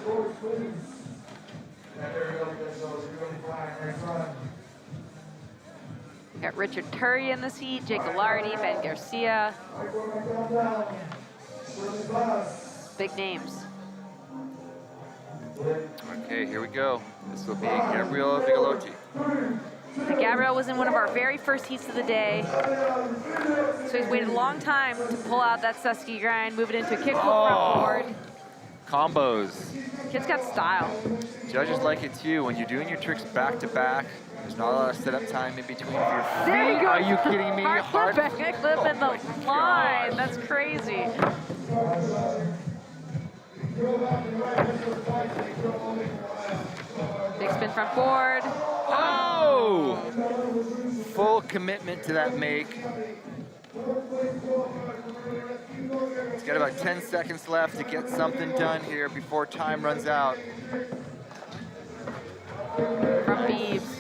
Got Richard Turry in the seat, Jake Gallardi, Ben Garcia. Big names. Okay, here we go. This will be Gabriel Vigalotti. And Gabriel was in one of our very first heats of the day. So he's waited a long time to pull out that Susky grind, move it into a kickflip front board. Combos. Kid's got style. Judges like it too. When you're doing your tricks back to back, there's not a lot of setup time in between your feet. There you go. Are you kidding me? Hard flip backflip in the line. That's crazy. Big spin front board. Oh! Full commitment to that make. He's got about 10 seconds left to get something done here before time runs out. From Beebs.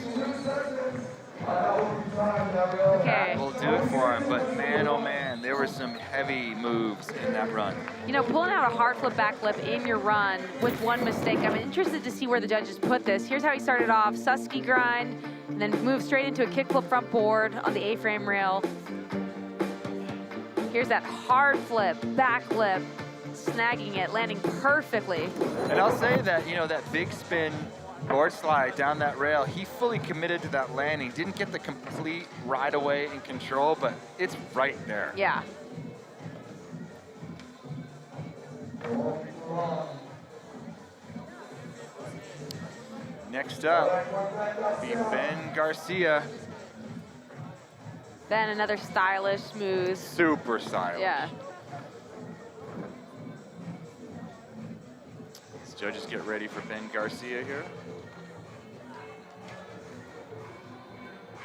Okay. That will do it for him, but man, oh man, there were some heavy moves in that run. You know, pulling out a hard flip back flip in your run with one mistake, I'm interested to see where the judges put this. Here's how he started off, Susky grind, and then moved straight into a kickflip front board on the A-frame rail. Here's that hard flip, back flip, snagging it, landing perfectly. And I'll say that, you know, that big spin board slide down that rail, he fully committed to that landing. Didn't get the complete ride away in control, but it's right there. Yeah. Next up, be Ben Garcia. Then another stylish, smooth. Super stylish. Yeah. As judges get ready for Ben Garcia here.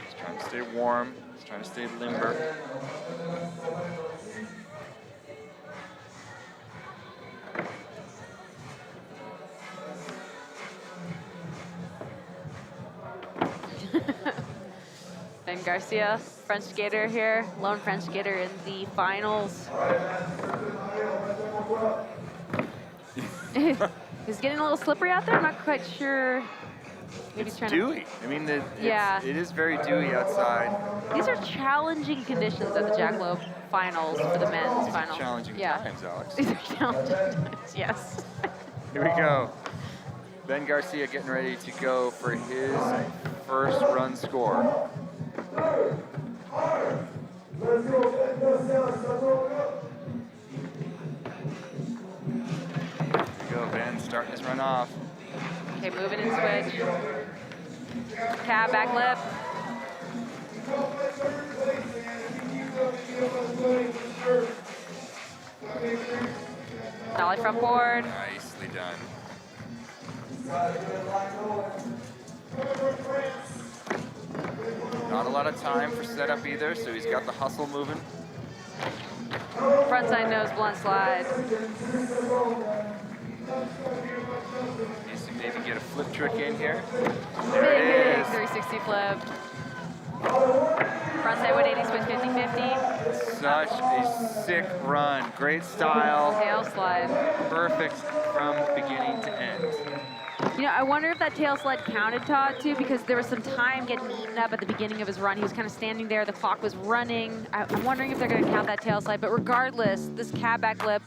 He's trying to stay warm. He's trying to stay limber. Ben Garcia, French skater here, lone French skater in the finals. He's getting a little slippery out there. I'm not quite sure. Maybe It's he's trying dewy. I mean, Yeah. it is very dewy outside. These are challenging conditions at the Jackalope finals for the men's These are finals. challenging Yeah. times, Alex. These are challenging times, yes. Here we go. Ben Garcia getting ready to go for his first run score. Here we go, Ben starting his run off. Okay, moving and switch. Cab, back lip. Dolly front board. Nicely done. Not a lot of time for setup either, so he's got the hustle moving. Frontside nose blunt slide. Needs to maybe get a flip trick in here. Big, There it big is. 360 flip. Frontside 180 switch 50-50. Such a sick run. Great style. Tail slide. Perfect from beginning to end. You know, I wonder if that tail slide counted, Todd, too, because there was some time getting eaten up at the beginning of his run. He was kind of standing there. The clock was running. I'm wondering if they're going to count that tail slide. But regardless, this cab back lip,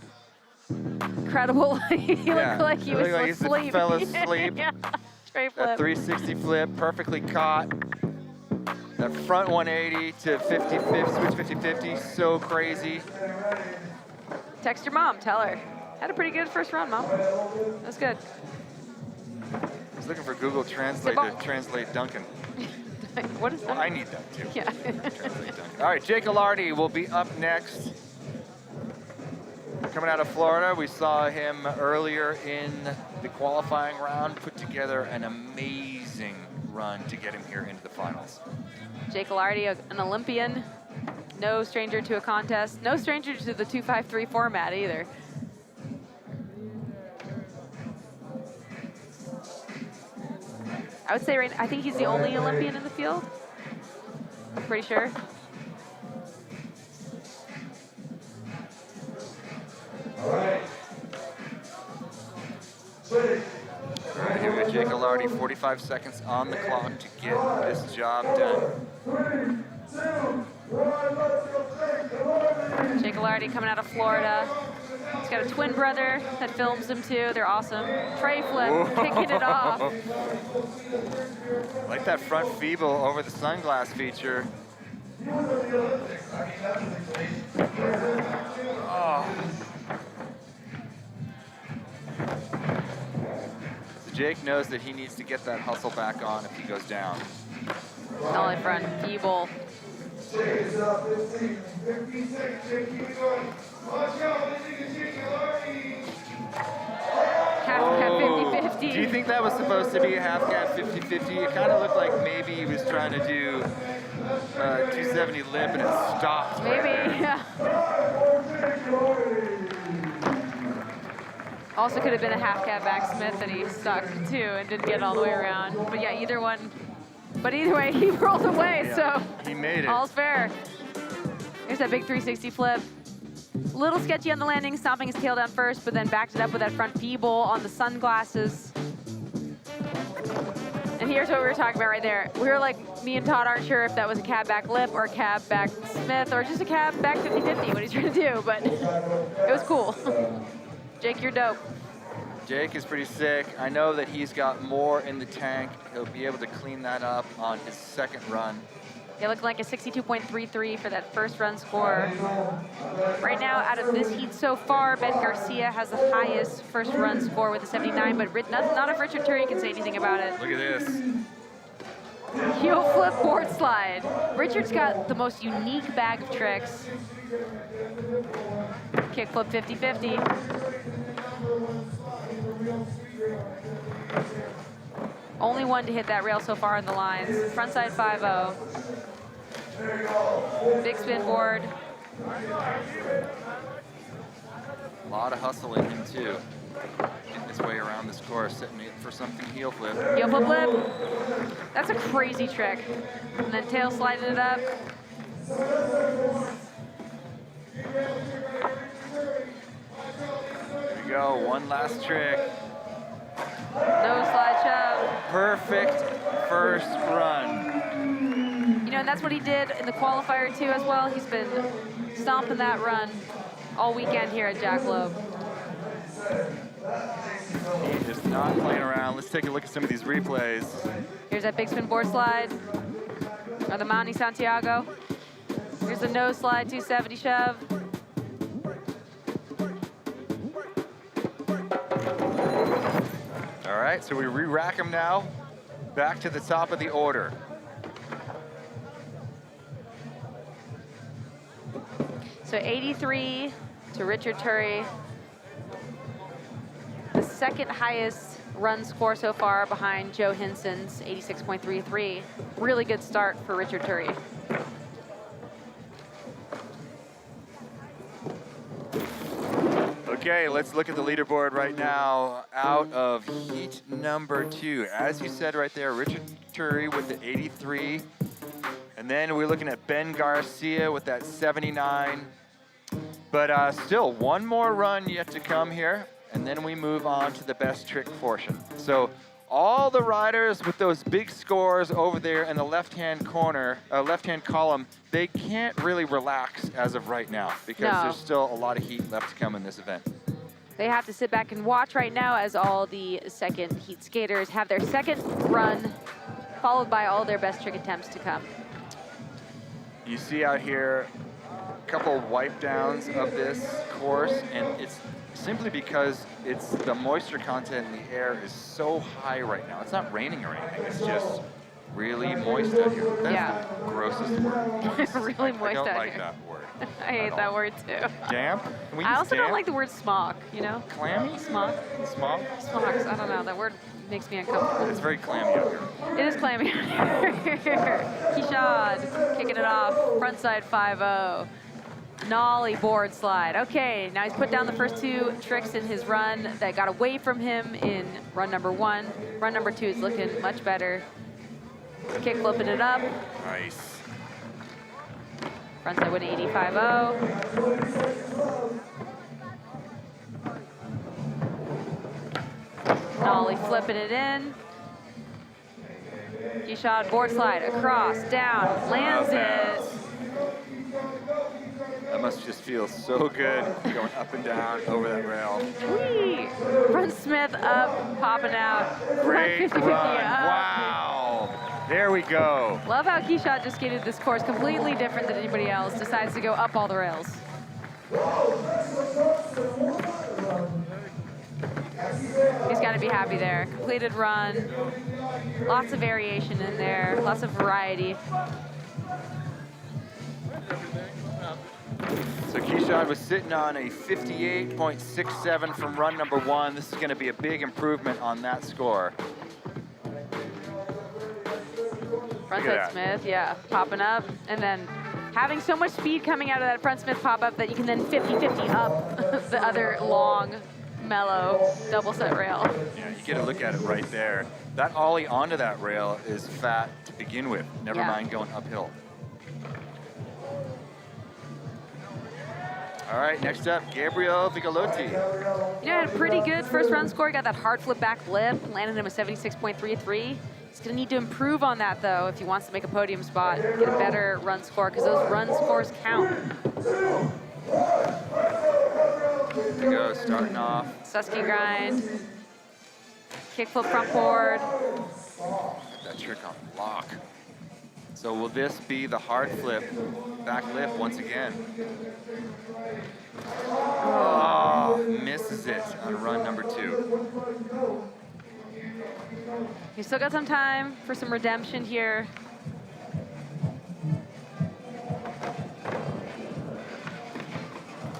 incredible. He looked like he was asleep. Fell asleep. Yeah, straight flip. That 360 flip, perfectly caught. That front 180 to 50-50, switch 50-50, so crazy. Text your mom, tell her. Had a pretty good first run, Mom. That's good. I was looking for Google Translate to translate Duncan. What is that? Well, I need that too. Yeah. Translate Duncan. All right, Jake Gallardi will be up next. Coming out of Florida, we saw him earlier in the qualifying round, put together an amazing run to get him here into the finals. Jake Gallardi, an Olympian. No stranger to a contest. No stranger to the 253 format either. I would say I think he's the only Olympian in the field. I'm pretty sure. All right. Here we go, Jake Alardi, 45 seconds on the clock to get this job done. Jake Alardi coming out of Florida. He's got a twin brother that films him too. They're awesome. Tray flip, kicking it off. Like that front feeble over the sunglass feature. Oh. So Jake knows that he needs to get that hustle back on if he goes down. Only front feeble. Half cap 50-50. Do you think that was supposed to be a half cap 50-50? It kind of looked like maybe he was trying to do 270 lip and it stopped. Maybe, yeah. Also could have been a half cap backsmith that he stuck too and didn't get all the way around. But yeah, either one. But either way, he rolled away, so he made it. All's fair. Here's that big 360 flip. Little sketchy on the landing, stomping his tail down first, but then backed it up with that front feeble on the sunglasses. And here's what we were talking about right there. We were like, me and Todd aren't sure if that was a cab back lip or a cab back Smith or just a cab back 50-50, what he's trying to do, but it was cool. Jake, you're dope. Jake is pretty sick. I know that he's got more in the tank. He'll be able to clean that up on his second run. It looked like a 62.33 for that first run score. Right now, out of this heat so far, Ben Garcia has the highest first run score with a 79, but not if Richard Turry can say anything about it. Look at this. Heel flip board slide. Richard's got the most unique bag of tricks. Kick flip 50-50. Only one to hit that rail so far in the lines. Frontside 5-0. Big spin board. A lot of hustle in him too. Getting his way around this course, setting it for something heel flip. Heel flip flip. That's a crazy trick. And then tail sliding it up. Here we go, one last trick. No slide shove. Perfect first run. You know, and that's what he did in the qualifier too as well. He's been stomping that run all weekend here at Jackalope. He is not playing around. Let's take a look at some of these replays. Here's that big spin board slide, or the Mounty Santiago. Here's the nose slide, 270 shove. All right, so we re-rack him now. Back to the top of the order. So 83 to Richard Turry. The second highest run score so far behind Joe Hinson's 86.33. Really good start for Richard Turry. Okay, let's look at the leaderboard right now. Out of heat number 2. As you said right there, Richard Turry with the 83. And then we're looking at Ben Garcia with that 79. But still, one more run yet to come here. And then we move on to the best trick portion. So all the riders with those big scores over there in the left-hand corner, left-hand column, they can't really relax as of right now because there's still a lot of heat left to come in this event. They have to sit back and watch right now as all the second heat skaters have their second run, followed by all their best trick attempts to come. You see out here a couple wipe downs of this course, and it's simply because the moisture content in the air is so high right now. It's not raining or anything, it's just really moist out here. That's the grossest word. Really moist out here. I don't like that word. I hate that word too. Damp? Can we I use also damp? don't like the word smock, you know? Clammy? Smock. Smog? Smocks, I don't know, that word makes me uncomfortable. It's very clammy out here. It is clammy out here. Kishad kicking it off. frontside 5-0. Nollie board slide. Okay, now he's put down the first two tricks in his run that got away from him in run number 1. Run number 2 is looking much better. Kick flipping it up. Nice. Frontside 180 5-0. Nollie flipping it in. Key shot, board slide, across, down, lands it. That must just feel so good going up and down over that rail. Whee! Front Smith up, popping out. Great 50-50 run. up. Wow. There we go. Love how Keyshot just skated this course completely different than anybody else. Decides to go up all the rails. He's got to be happy there. Completed run. Lots of variation in there. Lots of variety. So Keyshot was sitting on a 58.67 from run number 1. This is going to be a big improvement on that score. Frontside Smith, yeah, popping up, and then having so much speed coming out of that front Smith pop-up that you can then 50-50 up the other long, mellow double set rail. Yeah, you get a look at it right there. That ollie onto that rail is fat to begin with, never mind going uphill. All right, next up, Gabriel Vigalotti. You know, had a pretty good first run score. He got that hard flip back lip, landed him a 76.33. He's gonna need to improve on that though if he wants to make a podium spot, get a better run score, because those run scores count. There we go, starting off. Susky grind, kickflip front board. That trick on lock. So will this be the hard flip back lip once again? Oh, misses it on run number 2. You still got some time for some redemption here.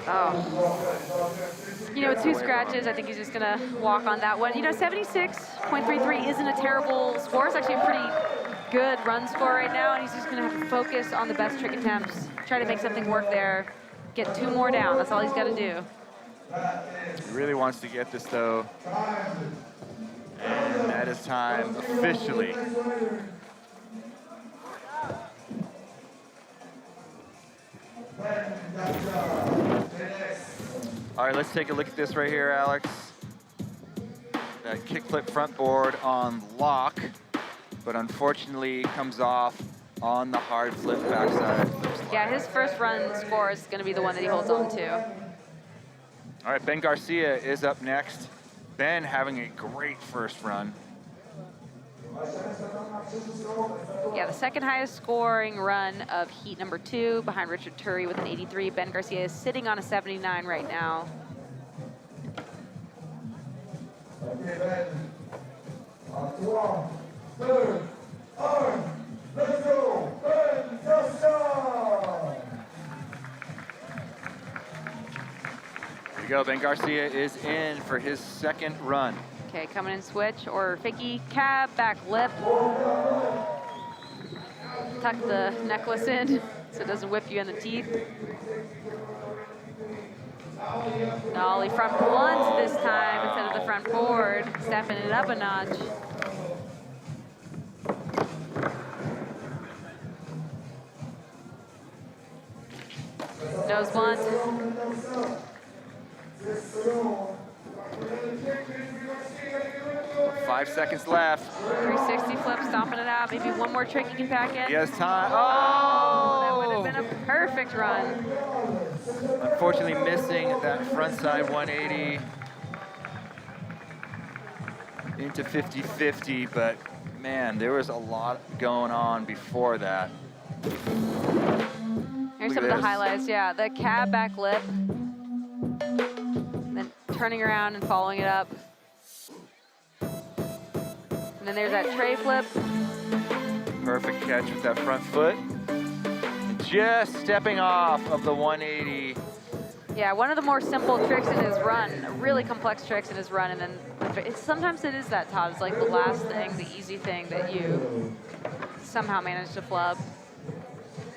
Oh. You know, with 2 scratches, I think he's just gonna walk on that one. You know, 76.33 isn't a terrible score. It's actually a pretty good run score right now, and he's just gonna have to focus on the best trick attempts, try to make something work there, get 2 more down. That's all he's gotta do. He really wants to get this though. And that is time officially. All right, let's take a look at this right here, Alex. That kickflip front board on lock, but unfortunately comes off on the hard flip backside. Yeah, his first run score is going to be the one that he holds on to. All right, Ben Garcia is up next. Ben having a great first run. Yeah, the second highest scoring run of heat number 2 behind Richard Turry with an 83. Ben Garcia is sitting on a 79 right now. Here we go, Ben Garcia is in for his second run. Okay, coming in switch or fakie cab, back lip. Tuck the necklace in so it doesn't whip you in the teeth. Nollie front blunt this time instead of the front board, stepping it up a notch. Nose blunt. 5 seconds left. 360 flip, stomping it out. Maybe one more trick you can pack in. He has time. Oh, that Oh! would have been a perfect run. Unfortunately missing that front side 180 into 50-50, but man, there was a lot going on before that. Here's Look some at of the this. highlights. Yeah, the cab back lip. Then turning around and following it up. And then there's that tray flip. Perfect catch with that front foot. And just stepping off of the 180. Yeah, one of the more simple tricks in his run, really complex tricks in his run, and then sometimes it is that, Todd. It's like the last thing, the easy thing that you somehow manage to flub.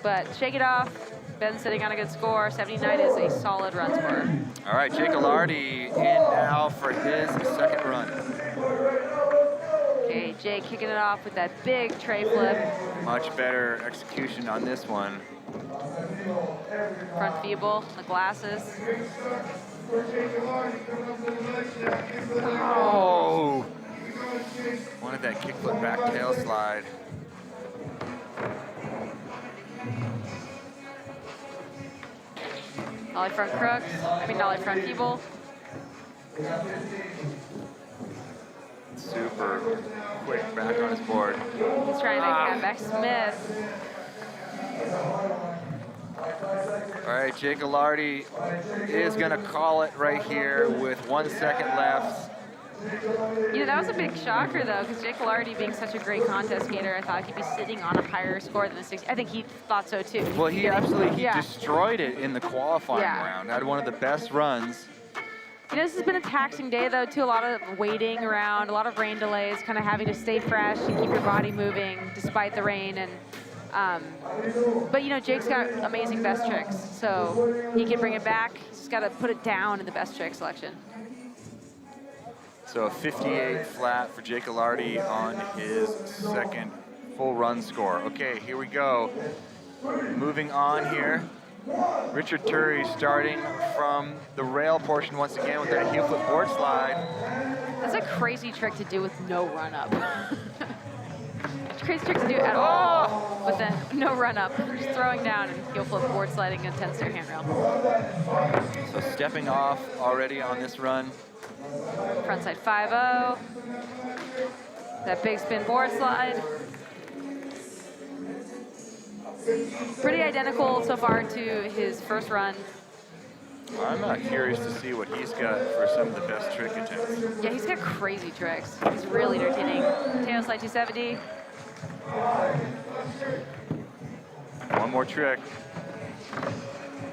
But shake it off. Ben's sitting on a good score. 79 is a solid run score. All right, Jake Alardi in now for his second run. Okay, Jake kicking it off with that big tray flip. Much better execution on this one. Front feeble, the glasses. Oh! Wanted that kickflip back tail slide. Nollie front crooks. Nollie front feeble. Super quick back on his board. He's trying to get back Smith. All right, Jake Alardi is gonna call it right here with 1 second left. That was a big shocker though, because Jake Alardi being such a great contest skater, I thought he'd be sitting on a higher score than the 60. I think he thought so too. Well, he destroyed it in the qualifying round. Had one of the best runs. This has been a taxing day though, too. A lot of waiting around, a lot of rain delays, kind of having to stay fresh and keep your body moving despite the rain. And but Jake's got amazing best tricks, so he can bring it back. He's just got to put it down in the best trick selection. So a 58 flat for Jake Alardi on his second full run score. Okay, here we go. Moving on here. Richard Turry starting from the rail portion once again with that heel flip board slide. That's a crazy trick to do with no run up. It's a crazy trick to do at all, but then no run up. Just throwing down and heel flip board sliding a 10-stair handrail. So stepping off already on this run. Frontside 5-0. That big spin board slide. Pretty identical so far to his first run. I'm curious to see what he's got for some of the best trick attempts. Yeah, he's got crazy tricks. He's really entertaining. Tail slide 270. One more trick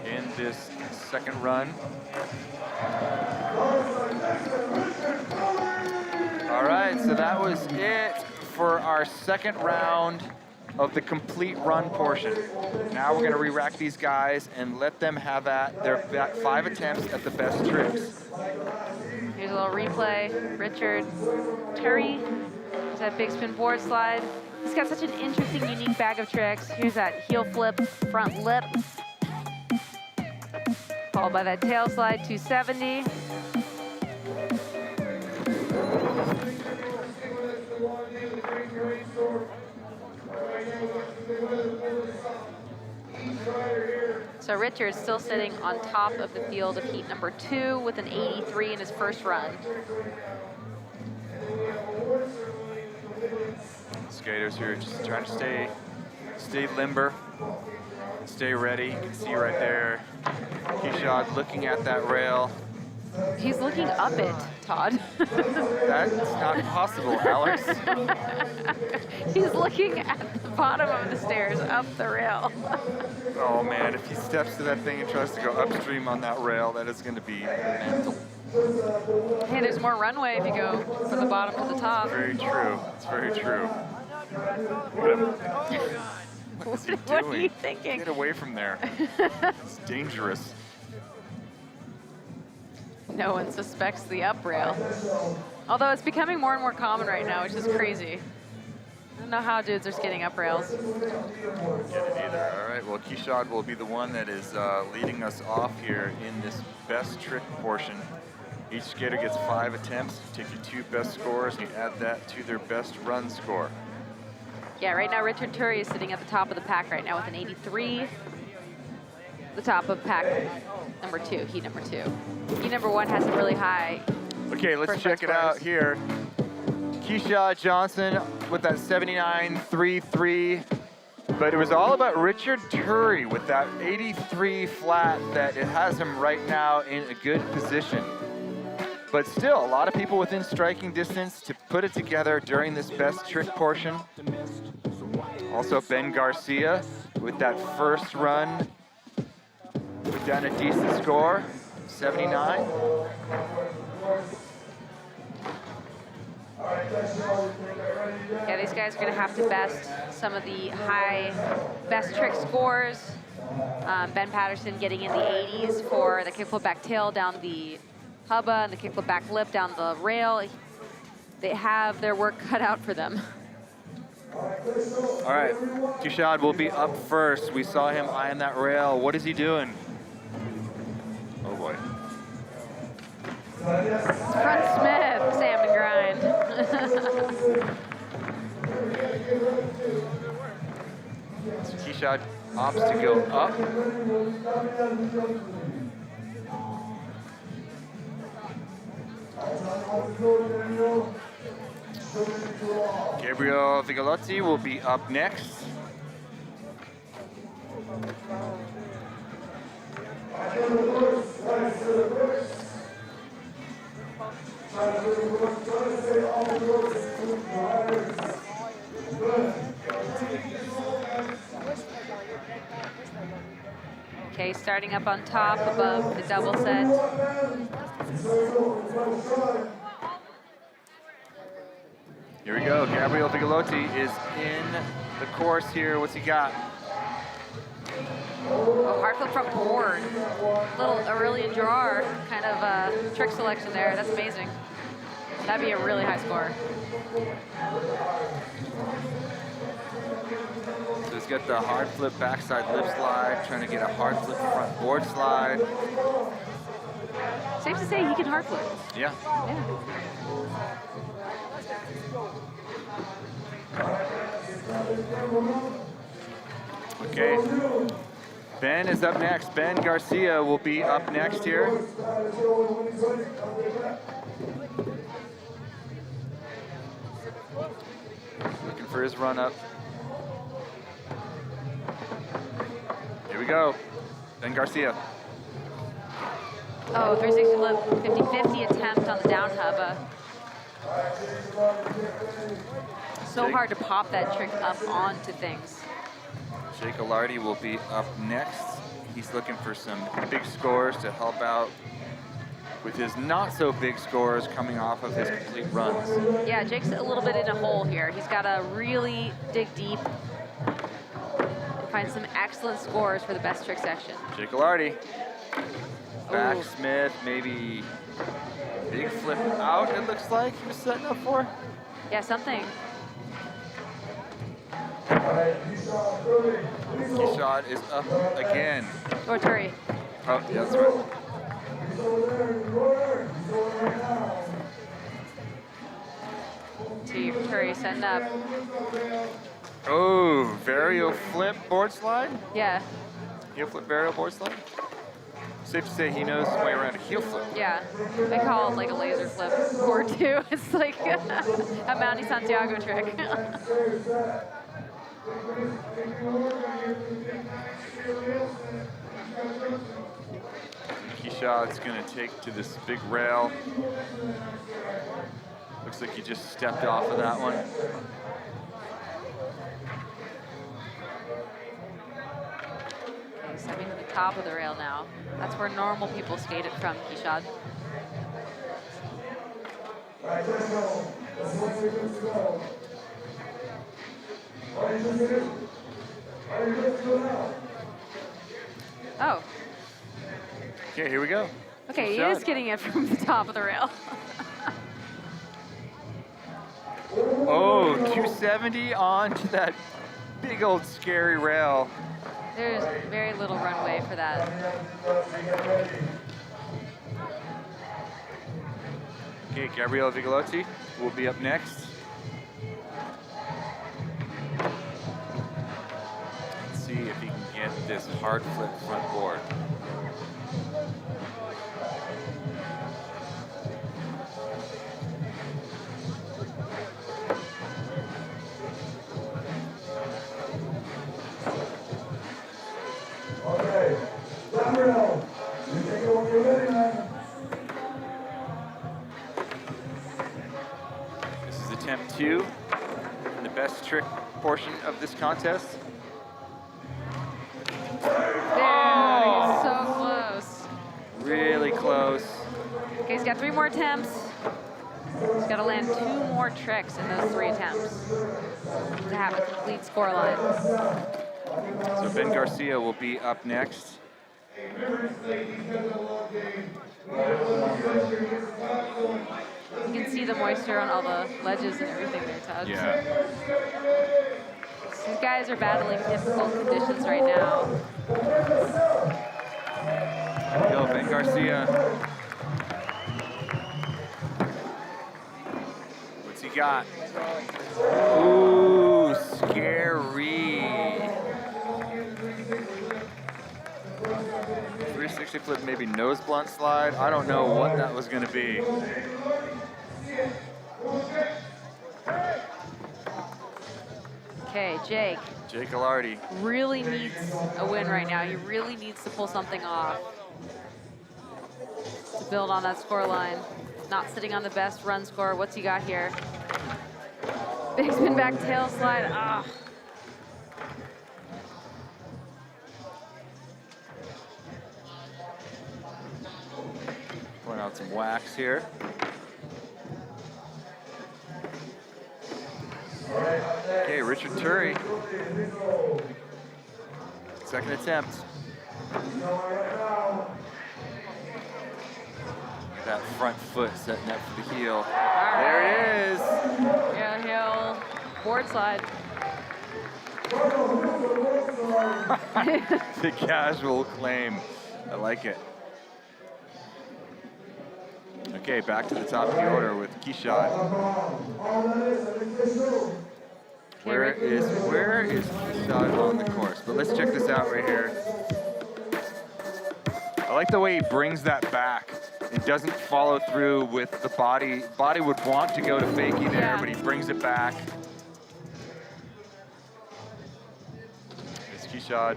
in this second run. All right, so that was it for our second round of the complete run portion. Now we're gonna re-rack these guys and let them have at their 5 attempts at the best tricks. Here's a little replay. Richard Turry. There's that big spin board slide. He's got such an interesting, unique bag of tricks. Here's that heel flip front lip. Followed by that tail slide 270. So Richard's still sitting on top of the field of heat number 2 with an 83 in his first run. Skaters here just trying to stay limber, stay ready. You can see right there, Keyshawn looking at that rail. He's looking up it, Todd. That's not possible, Alex. He's looking at the bottom of the stairs, up the rail. Oh man, if he steps to that thing and tries to go upstream on that rail, that is going to be mental. Hey, there's more runway if you go from the bottom to the top. Very true. It's very true. What is he doing? What are you thinking? Get away from there. It's dangerous. No one suspects the up rail. Although it's becoming more and more common right now, which is crazy. I don't know how dudes are skating up rails. Get it either. All right, well, Keyshawn will be the one that is leading us off here in this best trick portion. Each skater gets 5 attempts. Take your 2 best scores and you add that to their best run score. Yeah, right now Richard Turry is sitting at the top of the pack right now with an 83. The top of pack number 2, heat number 2. Heat number 1 has a really high. Okay, let's check it out here. Keyshawn Johnson with that 79.33. But it was all about Richard Turry with that 83 flat that it has him right now in a good position. But still, a lot of people within striking distance to put it together during this best trick portion. Also Ben Garcia with that first run, put down a decent score, 79. Yeah, these guys are gonna have to best some of the high best trick scores. Ben Patterson getting in the 80s for the kickflip back tail down the hubba and the kickflip back lip down the rail. They have their work cut out for them. All right, Kishad will be up first. We saw him eyeing that rail. What is he doing? Oh boy. Front Smith, Sam and grind. So Kishad opts to go up. Gabriel Vigalotti will be up next. Okay, starting up on top above the double set. Here we go. Gabriel Vigalotti is in the course here. What's he got? Oh, hard flip front board. Little Aurelian drawer kind of trick selection there. That's amazing. That'd be a really high score. So he's got the hard flip backside lip slide, trying to get a hard flip front board slide. Safe to say he can hard flip. Yeah. Yeah. Okay. Ben is up next. Ben Garcia will be up next here. Looking for his run up. Here we go. Ben Garcia. Oh, 360 lip, 50-50 attempt on the down hubba. So hard to pop that trick up onto things. Jake Alardi will be up next. He's looking for some big scores to help out with his not so big scores coming off of his complete runs. Yeah, Jake's a little bit in a hole here. He's got to really dig deep and find some excellent scores for the best trick section. Jake Alardi. Backsmith, maybe big flip out, it looks like he was setting up for. Yeah, something. Kishad is up again. Or Turi. Oh, yeah, that's right. Turi setting up. Oh, varial flip board slide? Yeah. Heel flip varial board slide? Safe to say he knows his way around a heel flip. Yeah, they call it like a laser flip board too. It's like a Mounty Santiago trick. Kishad's gonna take to this big rail. Looks like he just stepped off of that one. Okay, stepping to the top of the rail now. That's where normal people skate it from, Kishad. Oh. Okay, here we go. Okay, he Kishad. is getting it from the top of the rail. Oh, 270 onto that big old scary rail. There's very little runway for that. Okay, Gabriele Vigalotti will be up next. Let's see if he can get this hard flip front board. Okay, Gabriel, you take it when you're ready, man. This is attempt 2 in the best trick portion of this contest. There, he's so close. Really close. Okay, he's got 3 more attempts. He's got to land 2 more tricks in those 3 attempts to have a complete score line. So Ben Garcia will be up next. You can see the moisture on all the ledges and everything there, Tubbs. Yeah. These guys are battling difficult conditions right now. There we go, Ben Garcia. What's he got? Ooh, scary. 360 flip, maybe nose blunt slide. I don't know what that was gonna be. Okay, Jake Jake Alardi. really needs a win right now. He really needs to pull something off to build on that score line. Not sitting on the best run score. What's he got here? Big spin back tail slide. Ah. Pulling out some wax here. Okay, Richard Turry. Second attempt. That front foot setting up for the heel. There it is. Yeah, heel board slide. The casual claim. I like it. Okay, back to the top of the order with Keshad. Where is Keshad on the course? But let's check this out right here. I like the way he brings that back. It doesn't follow through with the body. Body would want to go to fakie there, Yeah. but he brings it back. It's Keshad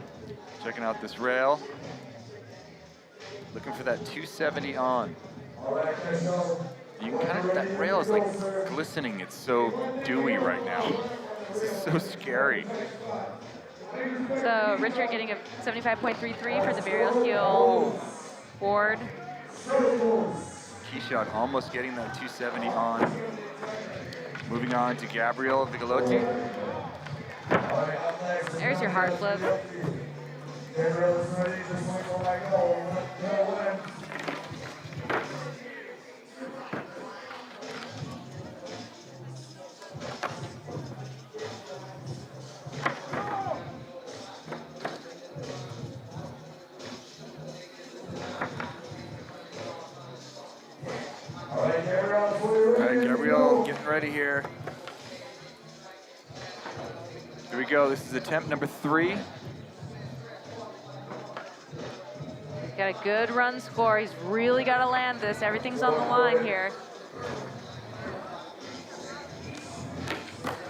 checking out this rail. Looking for that 270 on. You can kind of, that rail is like glistening. It's so dewy right now. It's so scary. So Richard getting a 75.33 for the varial heel board. Keshad almost getting that 270 on. Moving on to Gabriel Vigalotti. There's your hard flip. All right, Gabriel getting ready here. Here we go. This is attempt number 3. Got a good run score. He's really got to land this. Everything's on the line here.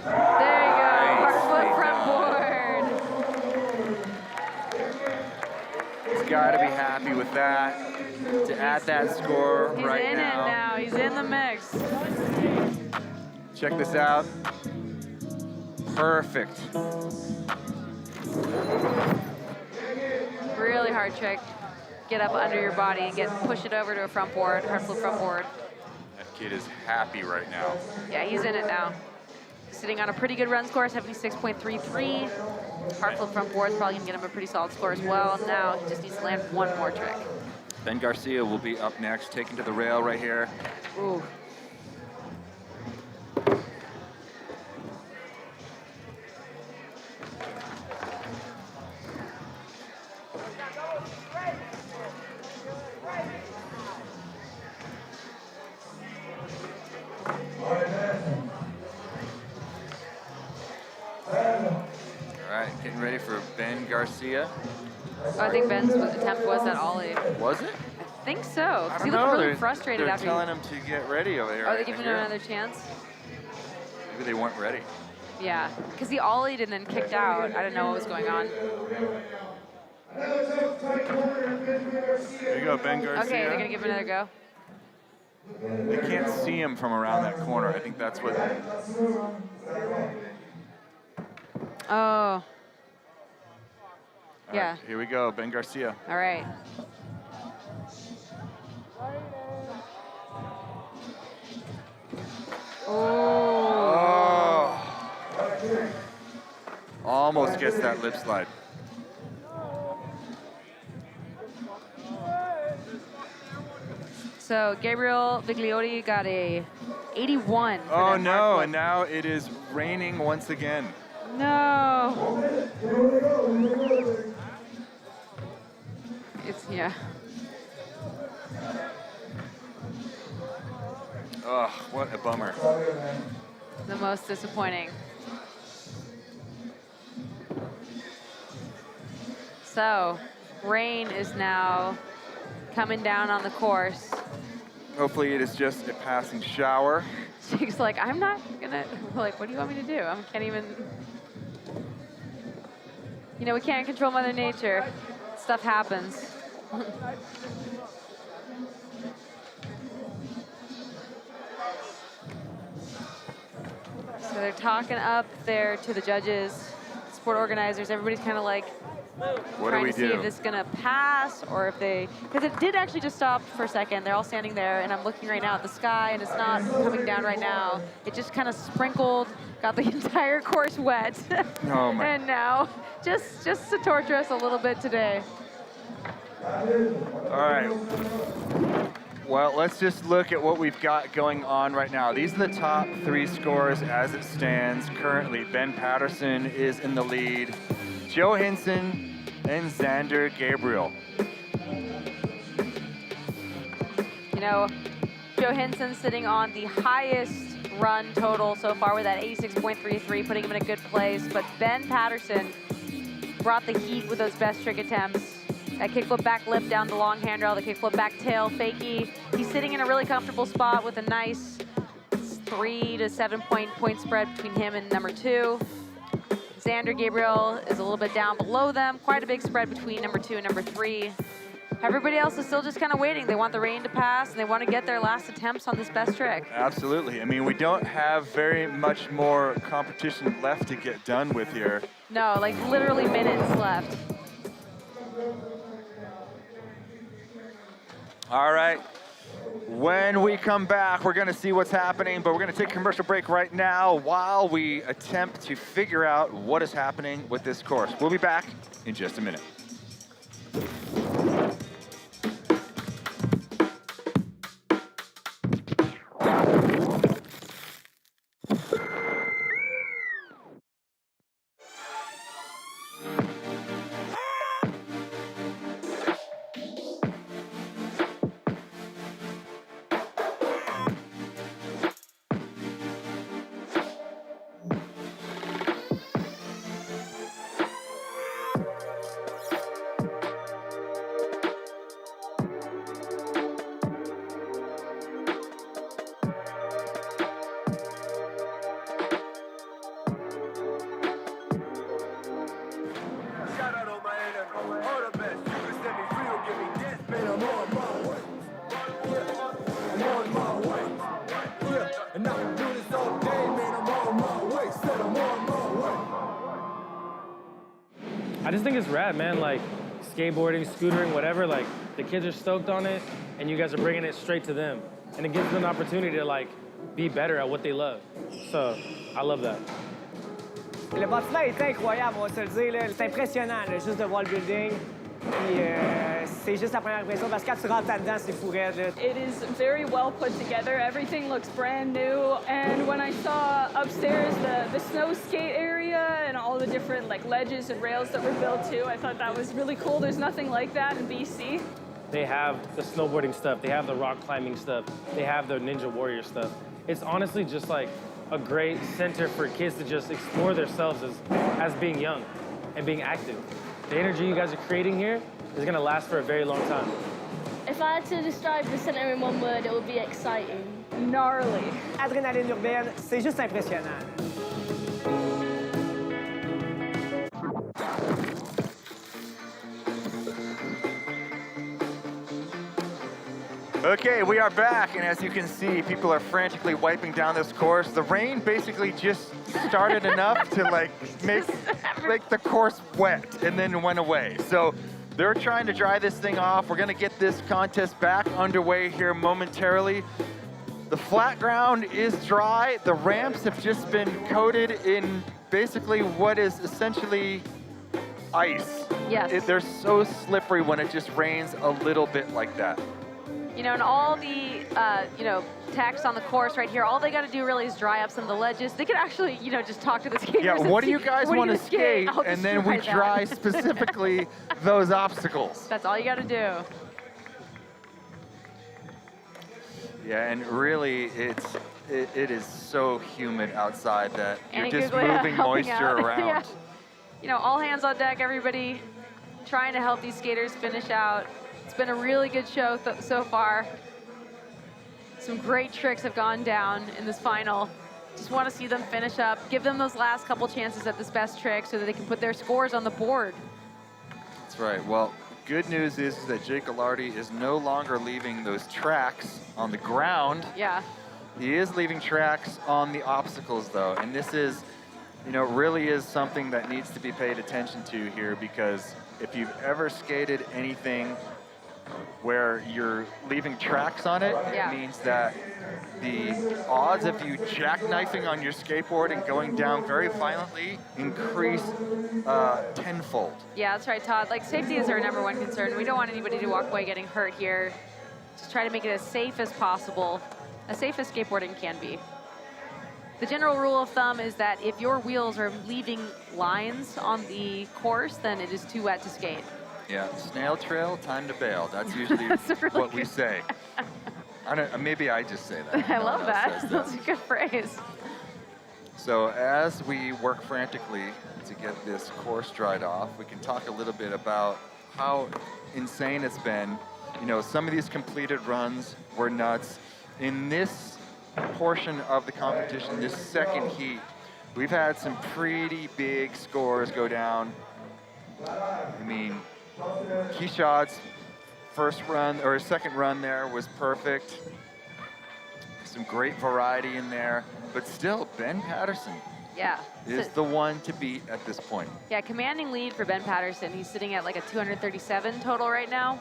There you go. Hard flip front board. He's got to be happy with that. To add that score He's right in now. it now. He's in the mix. Check this out. Perfect. Really hard trick. Get up under your body and push it over to a front board, hard flip front board. That kid is happy right now. Yeah, he's in it now. Sitting on a pretty good run score, 76.33. Hard flip front board is probably gonna get him a pretty solid score as well. Now he just needs to land one more trick. Ben Garcia will be up next, taken to the rail right here. Ooh. All right, getting ready for Ben Garcia. Oh, I think Ben's attempt was that ollie. Was it? I think so. I Because he don't looked know. really frustrated They're after telling him to get ready over here. Oh, they're giving him another chance? Maybe they weren't ready. Yeah, because he ollied and then kicked out. I don't know what was going on. There you go, Ben Garcia. Okay, they're going to give him another go. They can't see him from around that corner. I think that's what. Oh. All Yeah. right, here we go, Ben Garcia. All right. Oh. Almost gets that lip slide. So Gabriel Vigliotti got a 81. For Oh that no, hard and now it is raining once again. flip. No. It's, yeah. Ugh, what a bummer. The most disappointing. So, rain is now coming down on the course. Hopefully it is just a passing shower. Jake's like, I'm not gonna, like, what do you want me to do? I can't even, you know, we can't control Mother Nature. Stuff happens. So they're talking up there to the judges, sport organizers. Everybody's kind of like What do trying we to see if do? this is gonna pass or if they, because it did actually just stop for a second. They're all standing there, and I'm looking right now at the sky, and it's not coming down right now. It just kind of sprinkled, got the entire course wet. Oh my. And now, just to torture us a little bit today. All right. Well, let's just look at what we've got going on right now. These are the top 3 scores as it stands. Currently, Ben Patterson is in the lead. Joe Hinson and Xander Gabriel. You know, Joe Hinson sitting on the highest run total so far with that 86.33, putting him in a good place. But Ben Patterson brought the heat with those best trick attempts. That kickflip back lip down the long handrail, the kickflip back tail fakie. He's sitting in a really comfortable spot with a nice 3 to 7 point spread between him and number 2. Xander Gabriel is a little bit down below them. Quite a big spread between number 2 and number 3. Everybody else is still just kind of waiting. They want the rain to pass, and they want to get their last attempts on this best trick. Absolutely. I mean, we don't have very much more competition left to get done with here. No, like literally minutes left. All right. When we come back, we're going to see what's happening, but we're going to take a commercial break right now while we attempt to figure out what is happening with this course. We'll be back in just a minute. Shout out on my enemy, all the best. You can set me free or give me death, man. I'm on my way. Yeah, I'm on my way. Yeah, and I can do this all day, man. I'm on my way. Said I'm on my way. I just think it's rad, man. Like skateboarding, scootering, whatever. Like the kids are stoked on it, and you guys are bringing it straight to them, and it gives them an opportunity to like be better at what they love. So I love that. Le bâtiment est incroyable, on va se le dire. là. C'est impressionnant, là, juste de voir le building. Puis c'est juste la première impression, parce que quand tu rentres là-dedans, c'est fou raide. là. It is very well put together. Everything looks brand new. And when I saw upstairs the snow skate area and all the different like ledges and rails that were built too, I thought that was really cool. There's nothing like that in BC. They have the snowboarding stuff. They have the rock climbing stuff. They have the Ninja Warrior stuff. It's honestly just like a great center for kids to just explore themselves as being young and being active. The energy you guys are creating here is gonna last for a very long time. If I had to describe the center in one word, it would be exciting. Gnarly. Adrénaline urbaine, c'est juste impressionnant. Okay, we are back, and as you can see, people are frantically wiping down this course. The rain basically just started enough to like make the course wet and then went away. So they're trying to dry this thing off. We're gonna get this contest back underway here momentarily. The flat ground is dry. The ramps have just been coated in basically what is essentially ice. Yes. They're so slippery when it just rains a little bit like that. You know, and all the, text on the course right here, all they got to do really is dry up some of the ledges. They could actually, just talk to the skaters. Yeah, and what do see, you guys what do want you to skate? I'll And just then we that. dry specifically those obstacles. That's all you got to do. Yeah, and really, it is so humid outside that Annie you're just Guglia moving helping moisture out. around. Yeah. All hands on deck, everybody, trying to help these skaters finish out. It's been a really good show so far. Some great tricks have gone down in this final. Just want to see them finish up, give them those last couple chances at this best trick so that they can put their scores on the board. That's right. Well, good news is that Jake Alardi is no longer leaving those tracks on the ground. Yeah. He is leaving tracks on the obstacles, though, and this is, really is something that needs to be paid attention to here, because if you've ever skated anything where you're leaving tracks on it, Yeah. it means that the odds of you jackknifing on your skateboard and going down very violently increase tenfold. Yeah, that's right, Todd. Like, safety is our number one concern. We don't want anybody to walk away getting hurt here. Just try to make it as safe as possible, as safe as skateboarding can be. The general rule of thumb is that if your wheels are leaving lines on the course, then it is too wet to skate. Yeah, snail trail, time to bail. That's usually what we say. Maybe I just say that. I No love one else that. says That's a good phrase. So as we work frantically to get this course dried off, we can talk a little bit about how insane it's been. Some of these completed runs were nuts. In this portion of the competition, this second heat, we've had some pretty big scores go down. I mean, Keshad's first run or second run there was perfect. Some great variety in there, but still Ben Patterson Yeah. is the one to beat at this point. Yeah, commanding lead for Ben Patterson. He's sitting at like a 237 total right now.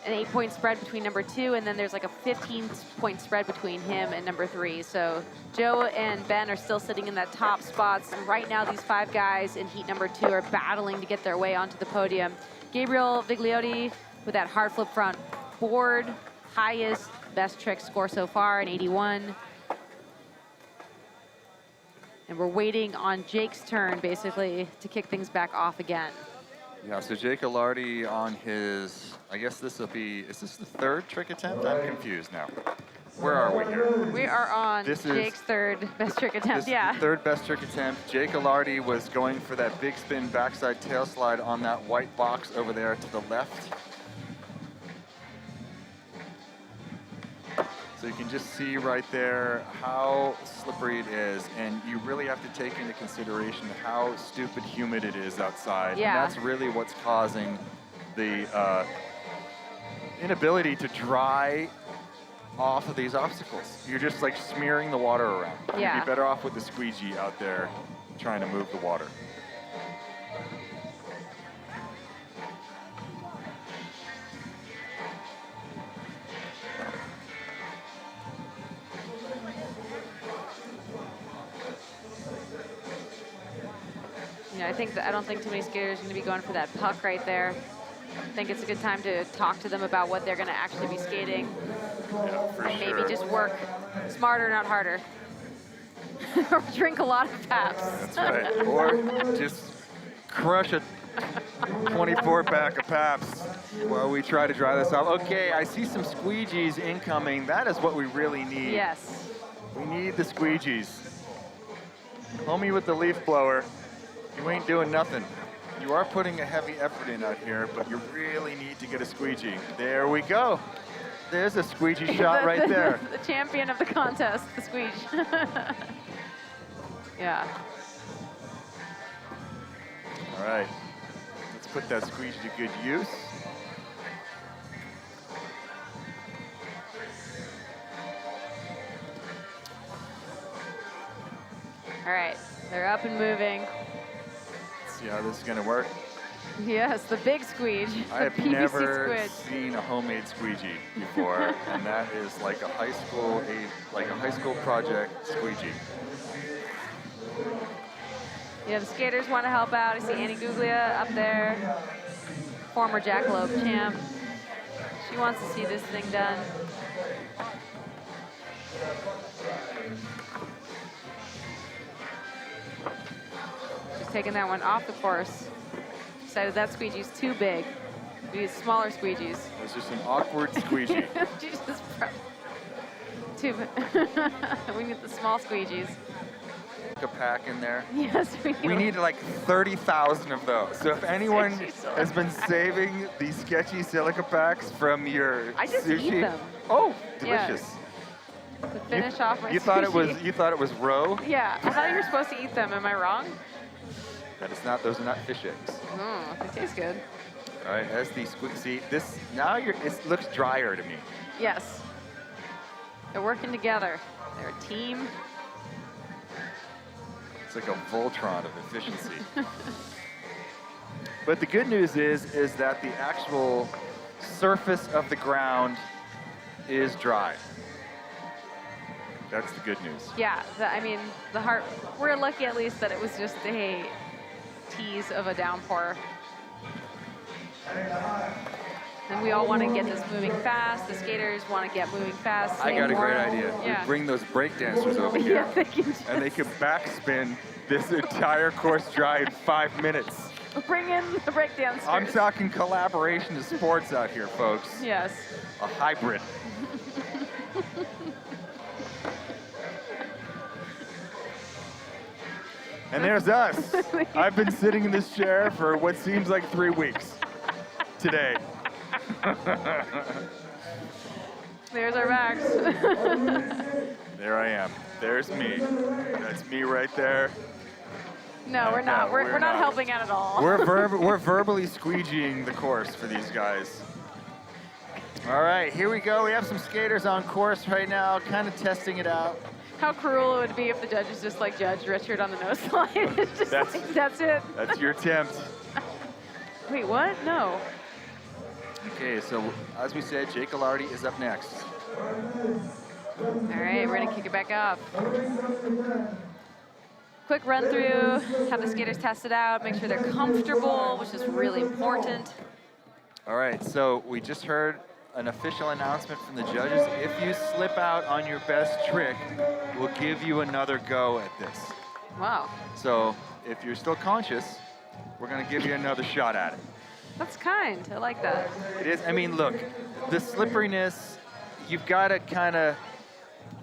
An 8-point spread between number 2, and then there's like a 15-point spread between him and number 3. So Joe and Ben are still sitting in that top spots. And right now, these 5 guys in heat number 2 are battling to get their way onto the podium. Gabriel Vigliotti with that hard flip front board, highest best trick score so far, an 81. And we're waiting on Jake's turn, basically, to kick things back off again. Yeah, so Jake Alardi on his, I guess this will be, is this the 3rd trick attempt? I'm confused now. Where are we here? We are on This Jake's 3rd best trick attempt, This yeah. is the 3rd best trick attempt. Jake Alardi was going for that big spin backside tail slide on that white box over there to the left. So you can just see right there how slippery it is, and you really have to take into consideration how stupid humid it is outside. Yeah. And that's really what's causing the inability to dry off of these obstacles. You're just like smearing the water around. Yeah. You'd be better off with the squeegee out there trying to move the water. I don't think too many skaters are going to be going for that puck right there. I think it's a good time to talk to them about what they're going to actually be skating. Yeah, for And maybe sure. just work smarter, not harder. Or drink a lot of Paps. That's right. Or just crush a 24-pack of Paps while we try to dry this off. Okay, I see some squeegees incoming. That is what we really need. Yes. We need the squeegees. Homie with the leaf blower, you ain't doing nothing. You are putting a heavy effort in out here, but you really need to get a squeegee. There we go. There's a squeegee shot right there. The champion of the contest, the squeege. Yeah. All right, let's put that squeegee to good use. All right, they're up and moving. Let's see how this is gonna work. Yes, the big squeege. I the have PVC never squidge. seen a homemade squeegee before, and that is like a high school project squeegee. Yeah, the skaters want to help out. I see Annie Guglia up there, former Jackalope champ. She wants to see this thing done. She's taking that one off the course. Decided that squeegee's too big. We need smaller squeegees. It's just an awkward squeegee. We need the small squeegees. A pack in there. Yes, We need like 30,000 of those. So if anyone Sketchy silica has been saving these sketchy silica packs from your I just sushi, eat them. oh, Yeah. delicious! To finish off my You thought it was sushi. roe? Yeah, I thought you were supposed to eat them. Am I wrong? That is not. Those are not fish eggs. They taste good. All right, as the see this now it looks drier to me. Yes. They're working together. They're a team. It's like a Voltron of efficiency. But the good news is that the actual surface of the ground is dry. That's the good news. Yeah, I mean, we're lucky at least that it was just a tease of a downpour. And we all want to get this moving fast. The skaters want to get moving fast. I got a great idea. Yeah. We bring those breakdancers over here, Yeah, they can just and they can backspin this entire course dry in 5 minutes. bring in the breakdancers. I'm talking collaboration of sports out here, folks. Yes. A hybrid. And there's us. I've been sitting in this chair for what seems like 3 weeks today. There's our backs. There I am. There's me. That's me right there. No, we're not. No, We're we're not not. helping out at all. We're verbally squeegeeing the course for these guys. All right, here we go. We have some skaters on course right now, kind of testing it out. How cruel it would be if the judges just like judged Richard on the nose slide. It's just that's it. That's your attempt. Wait, what? No. Okay, so as we said, Jake Alardi is up next. All right, we're gonna kick it back up. Quick run through, have the skaters test it out, make sure they're comfortable, which is really important. All right, so we just heard an official announcement from the judges. If you slip out on your best trick, we'll give you another go at this. Wow, So if you're still conscious, we're gonna give you another shot at it. that's kind. I like that. It is, I mean, look, the slipperiness, you've gotta kind of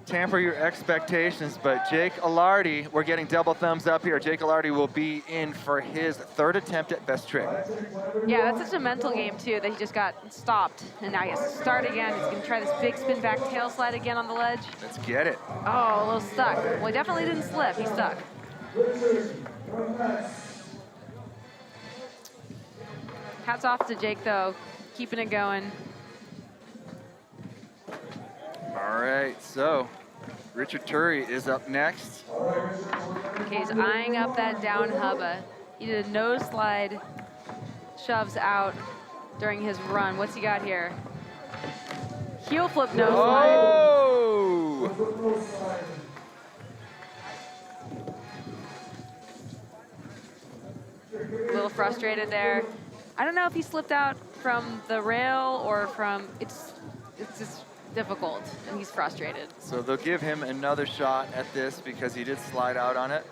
tamper your expectations, but Jake Alardi, we're getting double thumbs up here. Jake Alardi will be in for his 3rd attempt at best trick. Yeah, that's such a mental game too that he just got stopped and now he has to start again. He's gonna try this big spin back tail slide again on the ledge. Let's get it. Oh, a little stuck. Well, he definitely didn't slip, he stuck. Hats off to Jake though, keeping it going. All right, so Richard Turry is up next. Okay, he's eyeing up that down hubba. He did a nose slide, shoves out during his run. What's he got here? Heel flip nose slide. Oh! A little frustrated there. I don't know if he slipped out from the rail or from, it's just difficult and he's frustrated. So they'll give him another shot at this because he did slide out on it.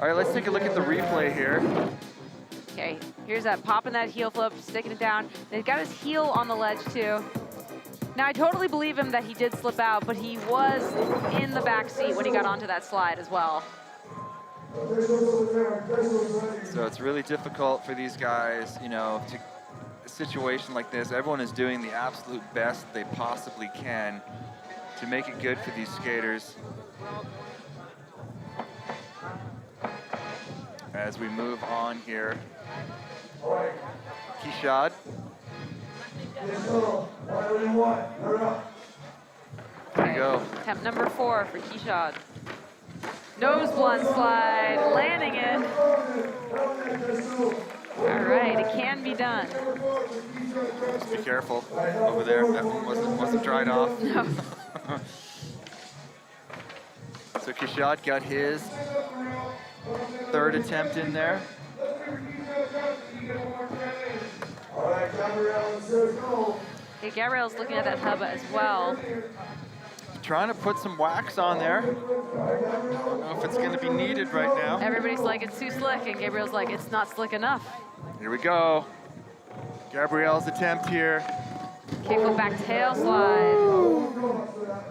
All right, let's take a look at the replay here. Okay, here's that popping that heel flip, sticking it down. They've got his heel on the ledge too. Now I totally believe him that he did slip out, but he was in the back seat when he got onto that slide as well. So it's really difficult for these guys, you know, to a situation like this. Everyone is doing the absolute best they possibly can to make it good for these skaters. As we move on here, Kishad. There you go. Attempt number 4 for Kishad. Nose blunt slide, landing it. All right, it can be done. Just be careful over there. That one wasn't dried off. No. So Kishad got his third attempt in there. Hey, Gabriel's looking at that hubba as well. Trying to put some wax on there. I don't know if it's going to be needed right now. Everybody's like, it's too slick, and Gabriel's like, it's not slick enough. Here we go. Gabrielle's attempt here. Kickflip back tail slide.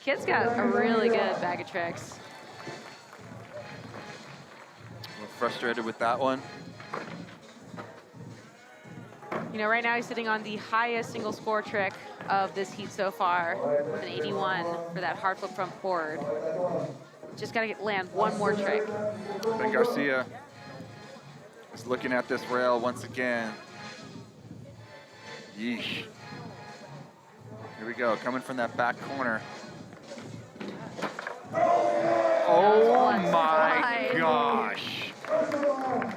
Kid's got a really good bag of tricks. A little frustrated with that one. You know, right now he's sitting on the highest single score trick of this heat so far with an 81 for that hard flip front forward. Just got to land one more trick. Ben Garcia is looking at this rail once again. Yeesh. Here we go, coming from that back corner. Oh my gosh.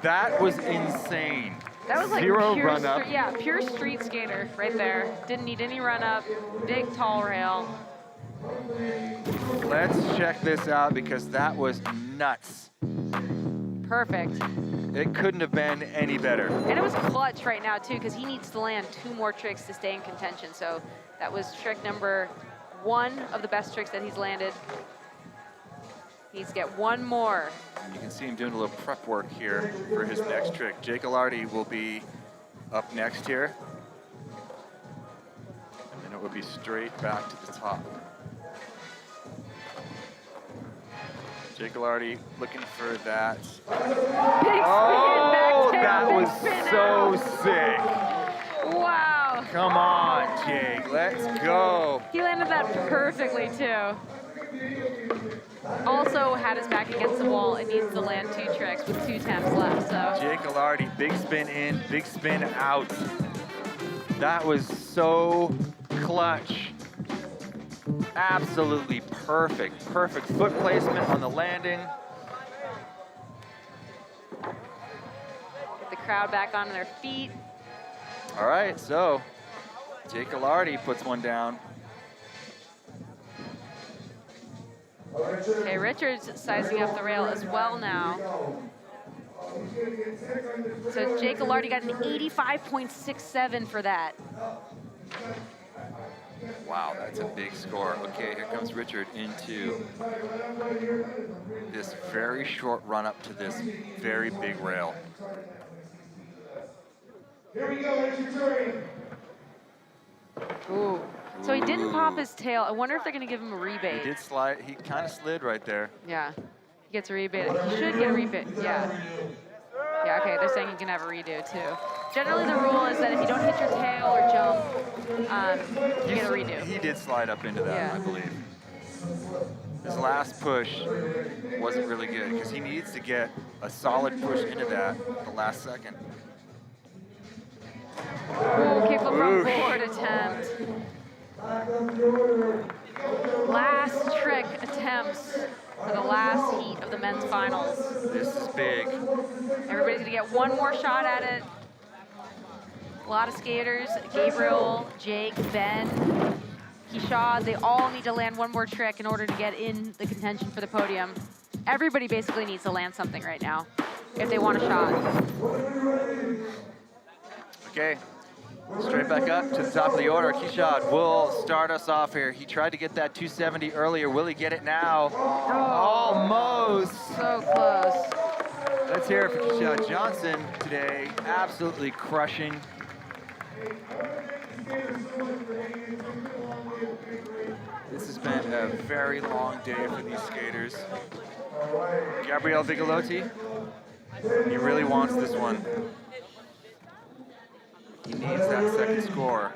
That was insane. That was like Zero pure run up. Yeah, pure street skater right there. Didn't need any run up. Big tall rail. Let's check this out because that was nuts. Perfect. It couldn't have been any better. And it was clutch right now too, because he needs to land 2 more tricks to stay in contention. So that was trick number 1 of the best tricks that he's landed. He needs to get 1 more. You can see him doing a little prep work here for his next trick. Jake Alardi will be up next here. And then it will be straight back to the top. Jake Alardi looking for that. Oh, that was so sick. Wow. Come on, Jake, let's go. He landed that perfectly too. Also had his back against the wall and needs to land 2 tricks with 2 attempts left, so. Jake Alardi, big spin in, big spin out. That was so clutch. Absolutely perfect. Perfect foot placement on the landing. Get the crowd back on their feet. All right, so Jake Alardi puts one down. Okay, Richard's sizing up the rail as well now. So Jake Alardi got an 85.67 for that. Wow, that's a big score. Okay, here comes Richard into this very short run up to this very big rail. Here we go, Richard. Ooh. So he didn't pop his tail. I wonder if they're going to give him a rebate. He did slide, he kind of slid right there. Yeah, he gets a rebate. He should get a rebate, yeah. Yeah, okay, they're saying he can have a redo too. Generally the rule is that if you don't hit your tail or jump, you get a redo. He did slide up into that, Yeah. I believe. His last push wasn't really good because he needs to get a solid push into that the last second. Ooh, kickflip front Oosh. forward attempt. Last trick attempts for the last heat of the men's finals. This is big. Everybody's gonna get 1 more shot at it. A lot of skaters, Gabriel, Jake, Ben, Kishad, they all need to land 1 more trick in order to get in the contention for the podium. Everybody basically needs to land something right now if they want a shot. Okay, straight back up to the top of the order. Kishad will start us off here. He tried to get that 270 earlier. Will he get it now? Almost. So close. Let's hear it for Kishad Johnson today. Absolutely crushing. This has been a very long day for these skaters. Gabriel Vigalotti, he really wants this one. He needs that second score.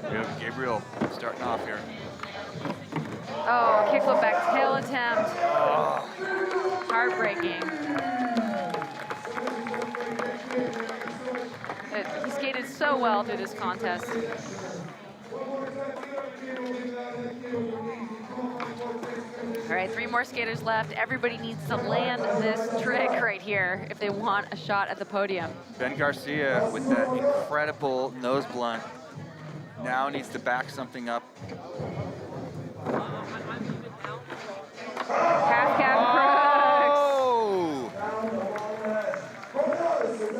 We have Gabriel starting off here. Oh, kickflip back tail attempt. Heartbreaking. He skated so well through this contest. right, 3 more skaters left. Everybody needs to land this trick right here if they want a shot at the podium. Ben Garcia with that incredible nose blunt now needs to back something up. Half cab crooks.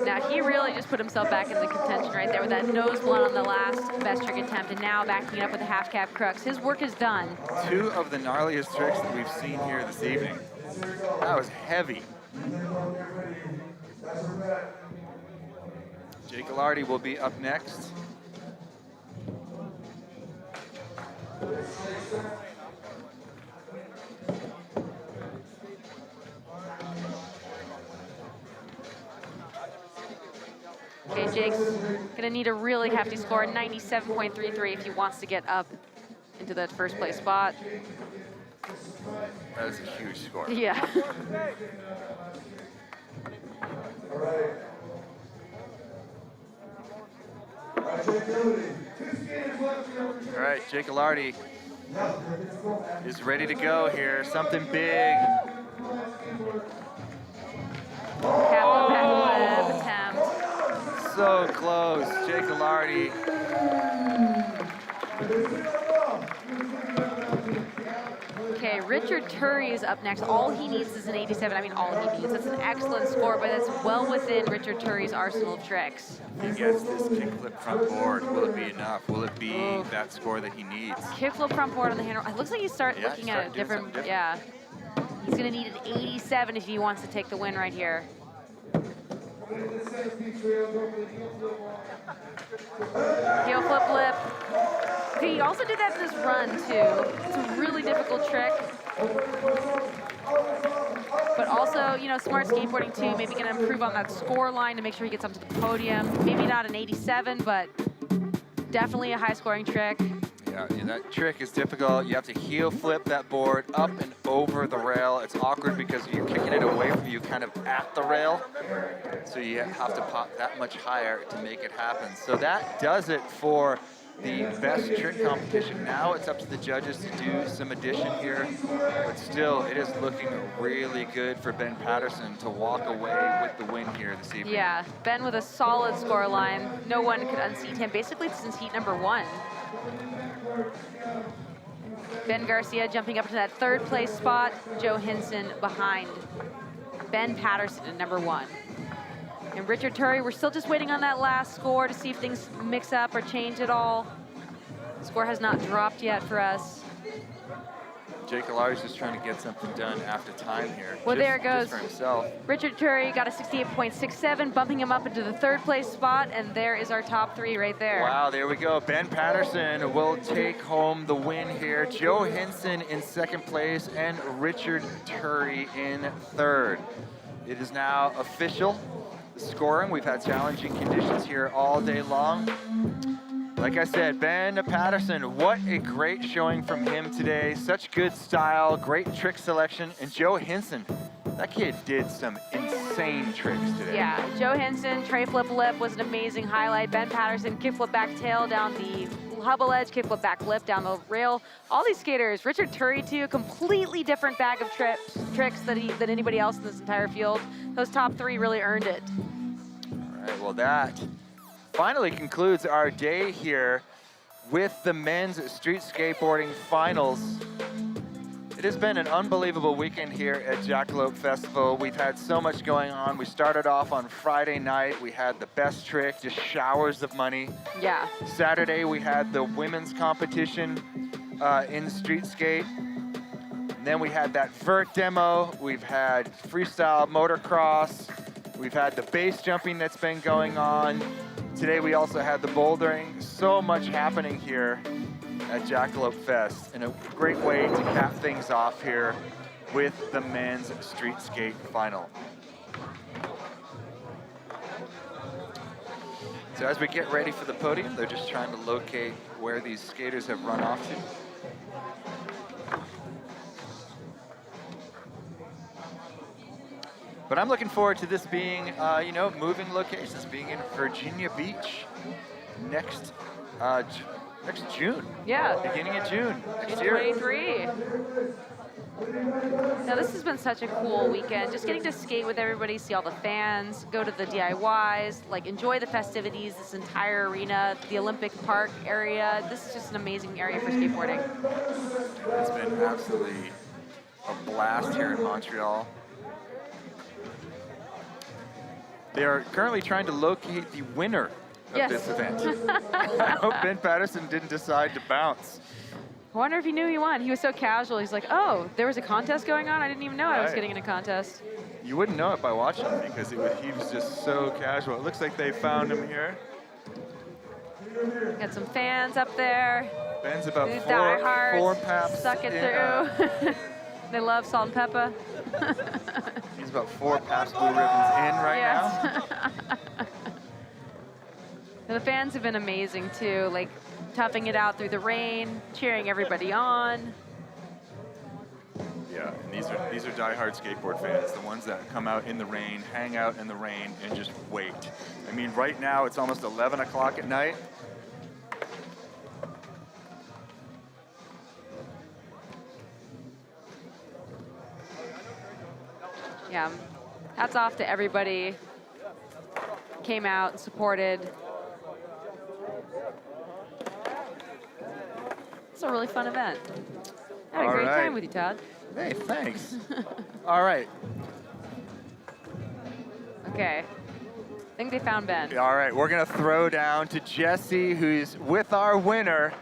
Now he really just put himself back in the contention right there with that nose blunt on the last best trick attempt, and now backing it up with a half cab crooks. His work is done. 2 of the gnarliest tricks that we've seen here this evening. That was heavy. Jake Alardi will be up next. Okay, Jake's gonna need a really hefty score, 97.33, if he wants to get up into that first place spot. That is a huge score. Yeah. All right, Jake Alardi is ready to go here. Something big. Catwalk backflip attempt. So close, Jake Alardi. Okay, Richard Turry is up next. All he needs is an 87. I mean, all he needs. That's an excellent score, but it's well within Richard Turry's arsenal of tricks. He gets this kickflip front board. Will it be enough? Will it be that score that he needs? Kickflip front board on the handle. It looks like you start Yeah, looking you at start a doing different, something yeah. He's gonna need an 87 if he wants to take the win right here. Heel flip lip. Okay, you also did that in this run too. It's a really difficult trick. But also, you know, smart skateboarding too, maybe gonna improve on that score line to make sure he gets up to the podium. Maybe not an 87, but definitely a high scoring trick. Yeah, that trick is difficult. You have to heel flip that board up and over the rail. It's awkward because you're kicking it away from you kind of at the rail. So you have to pop that much higher to make it happen. So that does it for the best trick competition. Now it's up to the judges to do some addition here. But still, it is looking really good for Ben Patterson to walk away with the win here this evening. Yeah, Ben with a solid score line. No one could unseat him basically since heat number 1. Ben Garcia jumping up to that 3rd place spot. Joe Hinson behind Ben Patterson at number 1. And Richard Turry, we're still just waiting on that last score to see if things mix up or change at all. The score has not dropped yet for us. Jake Alardi's just trying to get something done after time here. Well, there it goes. Just for himself. Richard Turry got a 68.67, bumping him up into the 3rd place spot, and there is our top 3 right there. Wow, there we go. Ben Patterson will take home the win here. Joe Hinson in 2nd place and Richard Turry in 3rd. It is now official. The scoring, we've had challenging conditions here all day long. Like I said, Ben Patterson, what a great showing from him today. Such good style, great trick selection. And Joe Hinson, that kid did some insane tricks today. Yeah, Joe Hinson, tray flip lip was an amazing highlight. Ben Patterson, kickflip back tail down the hubble edge, kickflip back lip down the rail. All these skaters, Richard Turry too, completely different bag of tricks than anybody else in this entire field. Those top 3 really earned it. All right, well that finally concludes our day here with the men's street skateboarding finals. It has been an unbelievable weekend here at Jackalope Festival. We've had so much going on. We started off on Friday night. We had the best trick, just showers of money. Yeah. Saturday, we had the women's competition in street skate. And then we had that vert demo. We've had freestyle motocross. We've had the base jumping that's been going on. Today we also had the bouldering. So much happening here at Jackalope Fest, and a great way to cap things off here with the men's street skate final. So as we get ready for the podium, they're just trying to locate where these skaters have run off to. But I'm looking forward to this being, you know, moving locations, being in Virginia Beach next June. Yeah. Beginning of June next year. 23. Now this has been such a cool weekend. Just getting to skate with everybody, see all the fans, go to the DIYs, like enjoy the festivities, this entire arena, the Olympic Park area. This is just an amazing area for skateboarding. It's been absolutely a blast here in Montreal. They are currently trying to locate the winner of this event. I hope Ben Patterson didn't decide to bounce. I wonder if he knew he won. He was so casual. He's like, oh, there was a contest going on? I didn't even know I was getting in a contest. You wouldn't know it by watching him because he was just so casual. It looks like they found him here. Got some fans up there. Ben's about diehards, four paps. Suck it through. They love salt and pepper. He's about 4 paps blue ribbons in right now. The fans have been amazing too, like toughing it out through the rain, cheering everybody on. Yeah, and these are diehard skateboard fans, the ones that come out in the rain, hang out in the rain, and just wait. I mean, right now it's almost 11 o'clock at night. Yeah, hats off to everybody. Came out and supported. It's a really fun event. I had a great time with you, Todd. Hey, thanks. All right. Okay. I think they found Ben. All right, we're gonna throw down to Jesse, who's with our winner,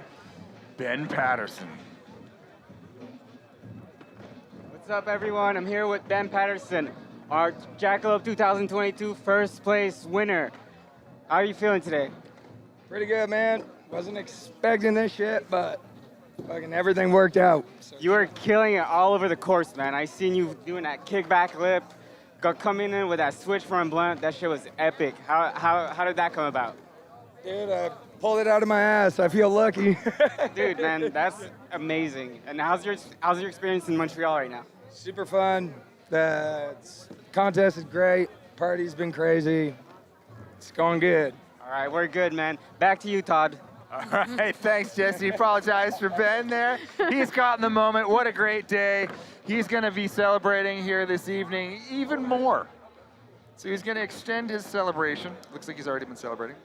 Ben Patterson. What's up, everyone? I'm here with Ben Patterson, our Jackalope 2022 first place winner. How are you feeling today? Pretty good, man. Wasn't expecting this shit, but fucking everything worked out. So. You were killing it all over the course, man. I seen you doing that kickback lip, coming in with that switch front blunt. That shit was epic. How did that come about? Dude, I pulled it out of my ass. I feel lucky. Dude, man, that's amazing. And how's your experience in Montreal right now? Super fun. The contest is great. Party's been crazy. It's going good. All right, we're good, man. Back to you, Todd. All right, thanks, Jesse. Apologize for Ben there. He's caught in the moment. What a great day. He's going to be celebrating here this evening even more. So he's going to extend his celebration. Looks like he's already been celebrating.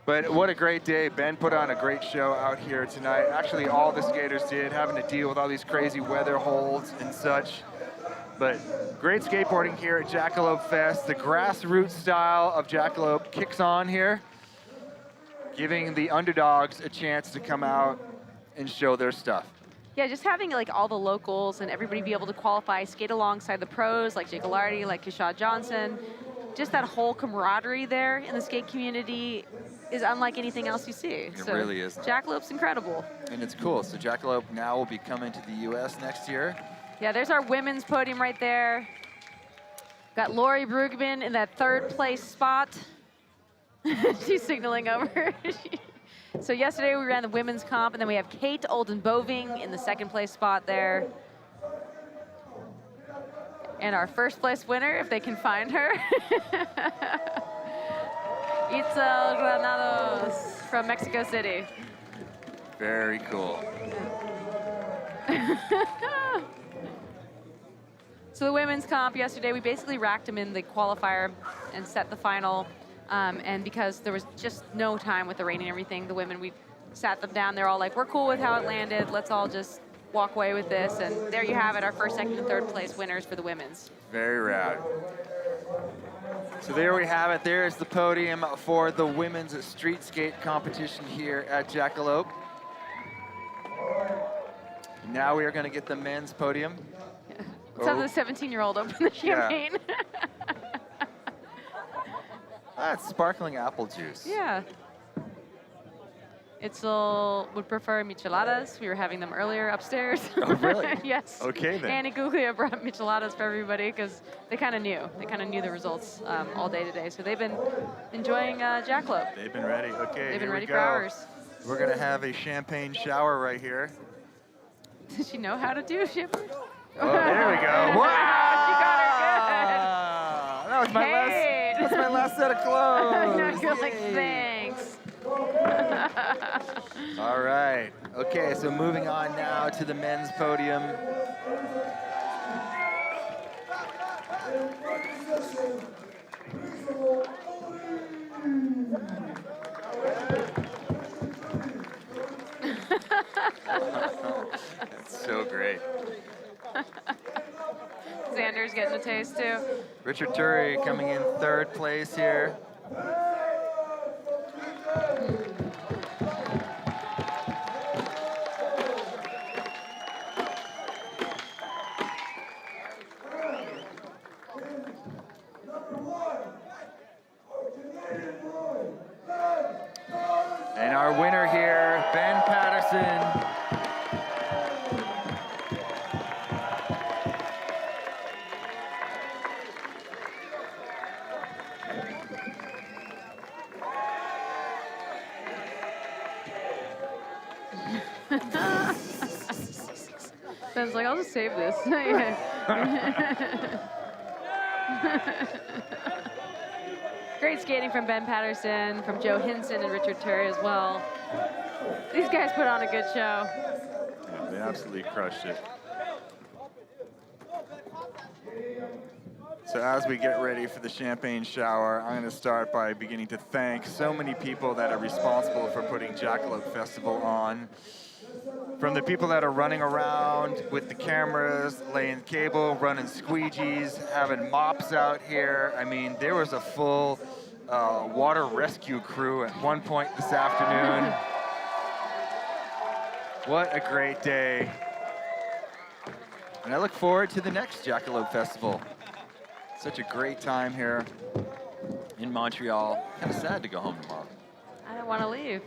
But what a great day. Ben put on a great show out here tonight. Actually, all the skaters did, having to deal with all these crazy weather holds and such. But great skateboarding here at Jackalope Fest. The grassroots style of Jackalope kicks on here, giving the underdogs a chance to come out and show their stuff. Yeah, just having like all the locals and everybody be able to qualify, skate alongside the pros like Jake Alardi, like Kishad Johnson. Just that whole camaraderie there in the skate community is unlike anything else you see. It really is. Jackalope's incredible. And it's cool. So Jackalope now will be coming to the US next year. Yeah, there's our women's podium right there. Got Lori Brugman in that 3rd place spot. She's signaling over. So yesterday we ran the women's comp, and then we have Kate Olden-Boving in the 2nd place spot there. And our 1st place winner, if they can find her. Itzel Granados from Mexico City. Very cool. So the women's comp yesterday, we basically racked them in the qualifier and set the final. And because there was just no time with the rain and everything, the women, we sat them down. They're all like, we're cool with how it landed. Let's all just walk away with this. And there you have it, our 1st, 2nd, and 3rd place winners for the women's. Very rad. So there we have it. There's the podium for the women's street skate competition here at Jackalope. Now we are going to get the men's podium. Let's have the 17-year-old open the champagne. That's sparkling apple juice. Yeah. Itzel would prefer micheladas. We were having them earlier upstairs. Oh, really? Yes. Okay, then. Annie Guglia brought micheladas for everybody because they kind of knew. They kind of knew the results all day today. So they've been enjoying Jackalope. They've been ready. Okay, They've been ready we for go. hours. We're going to have a champagne shower right here. Does she know how to do champagne? Oh, there we go. Wow! She got her good. That was my last set of clothes. No, you're like, Yay. thanks. All right. Okay, so moving on now to the men's podium. That's so great. Xander's getting a taste too. Richard Turi coming in third place here. And our winner here, Ben Patterson. Ben's like, I'll just save this. Great skating from Ben Patterson, from Joe Hinson and Richard Terry as well. These guys put on a good show. Yeah, they absolutely crushed it. So as we get ready for the champagne shower, I'm going to start by beginning to thank so many people that are responsible for putting Jackalope Festival on. From the people that are running around with the cameras, laying cable, running squeegees, having mops out here. I mean, there was a full water rescue crew at one point this afternoon. What a great day. And I look forward to the next Jackalope Festival. Such a great time here in Montreal. Kind of sad to go home tomorrow. I don't want to leave.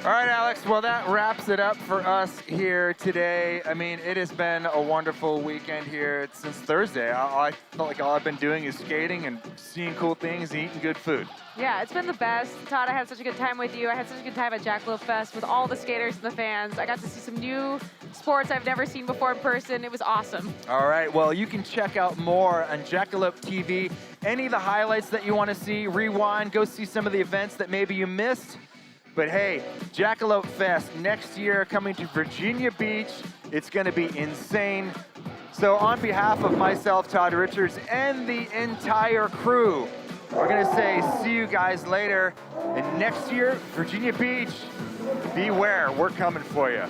All right, Alex, well, that wraps it up for us here today. I mean, it has been a wonderful weekend here since Thursday. I felt like all I've been doing is skating and seeing cool things and eating good food. Yeah, it's been the best. Todd, I had such a good time with you. I had such a good time at Jackalope Fest with all the skaters and the fans. I got to see some new sports I've never seen before in person. It was awesome. All right, well, you can check out more on Jackalope TV. Any of the highlights that you want to see, rewind, go see some of the events that maybe you missed. But hey, Jackalope Fest next year coming to Virginia Beach. It's going to be insane. So on behalf of myself, Todd Richards, and the entire crew, we're going to say see you guys later. And next year, Virginia Beach, beware, we're coming for you.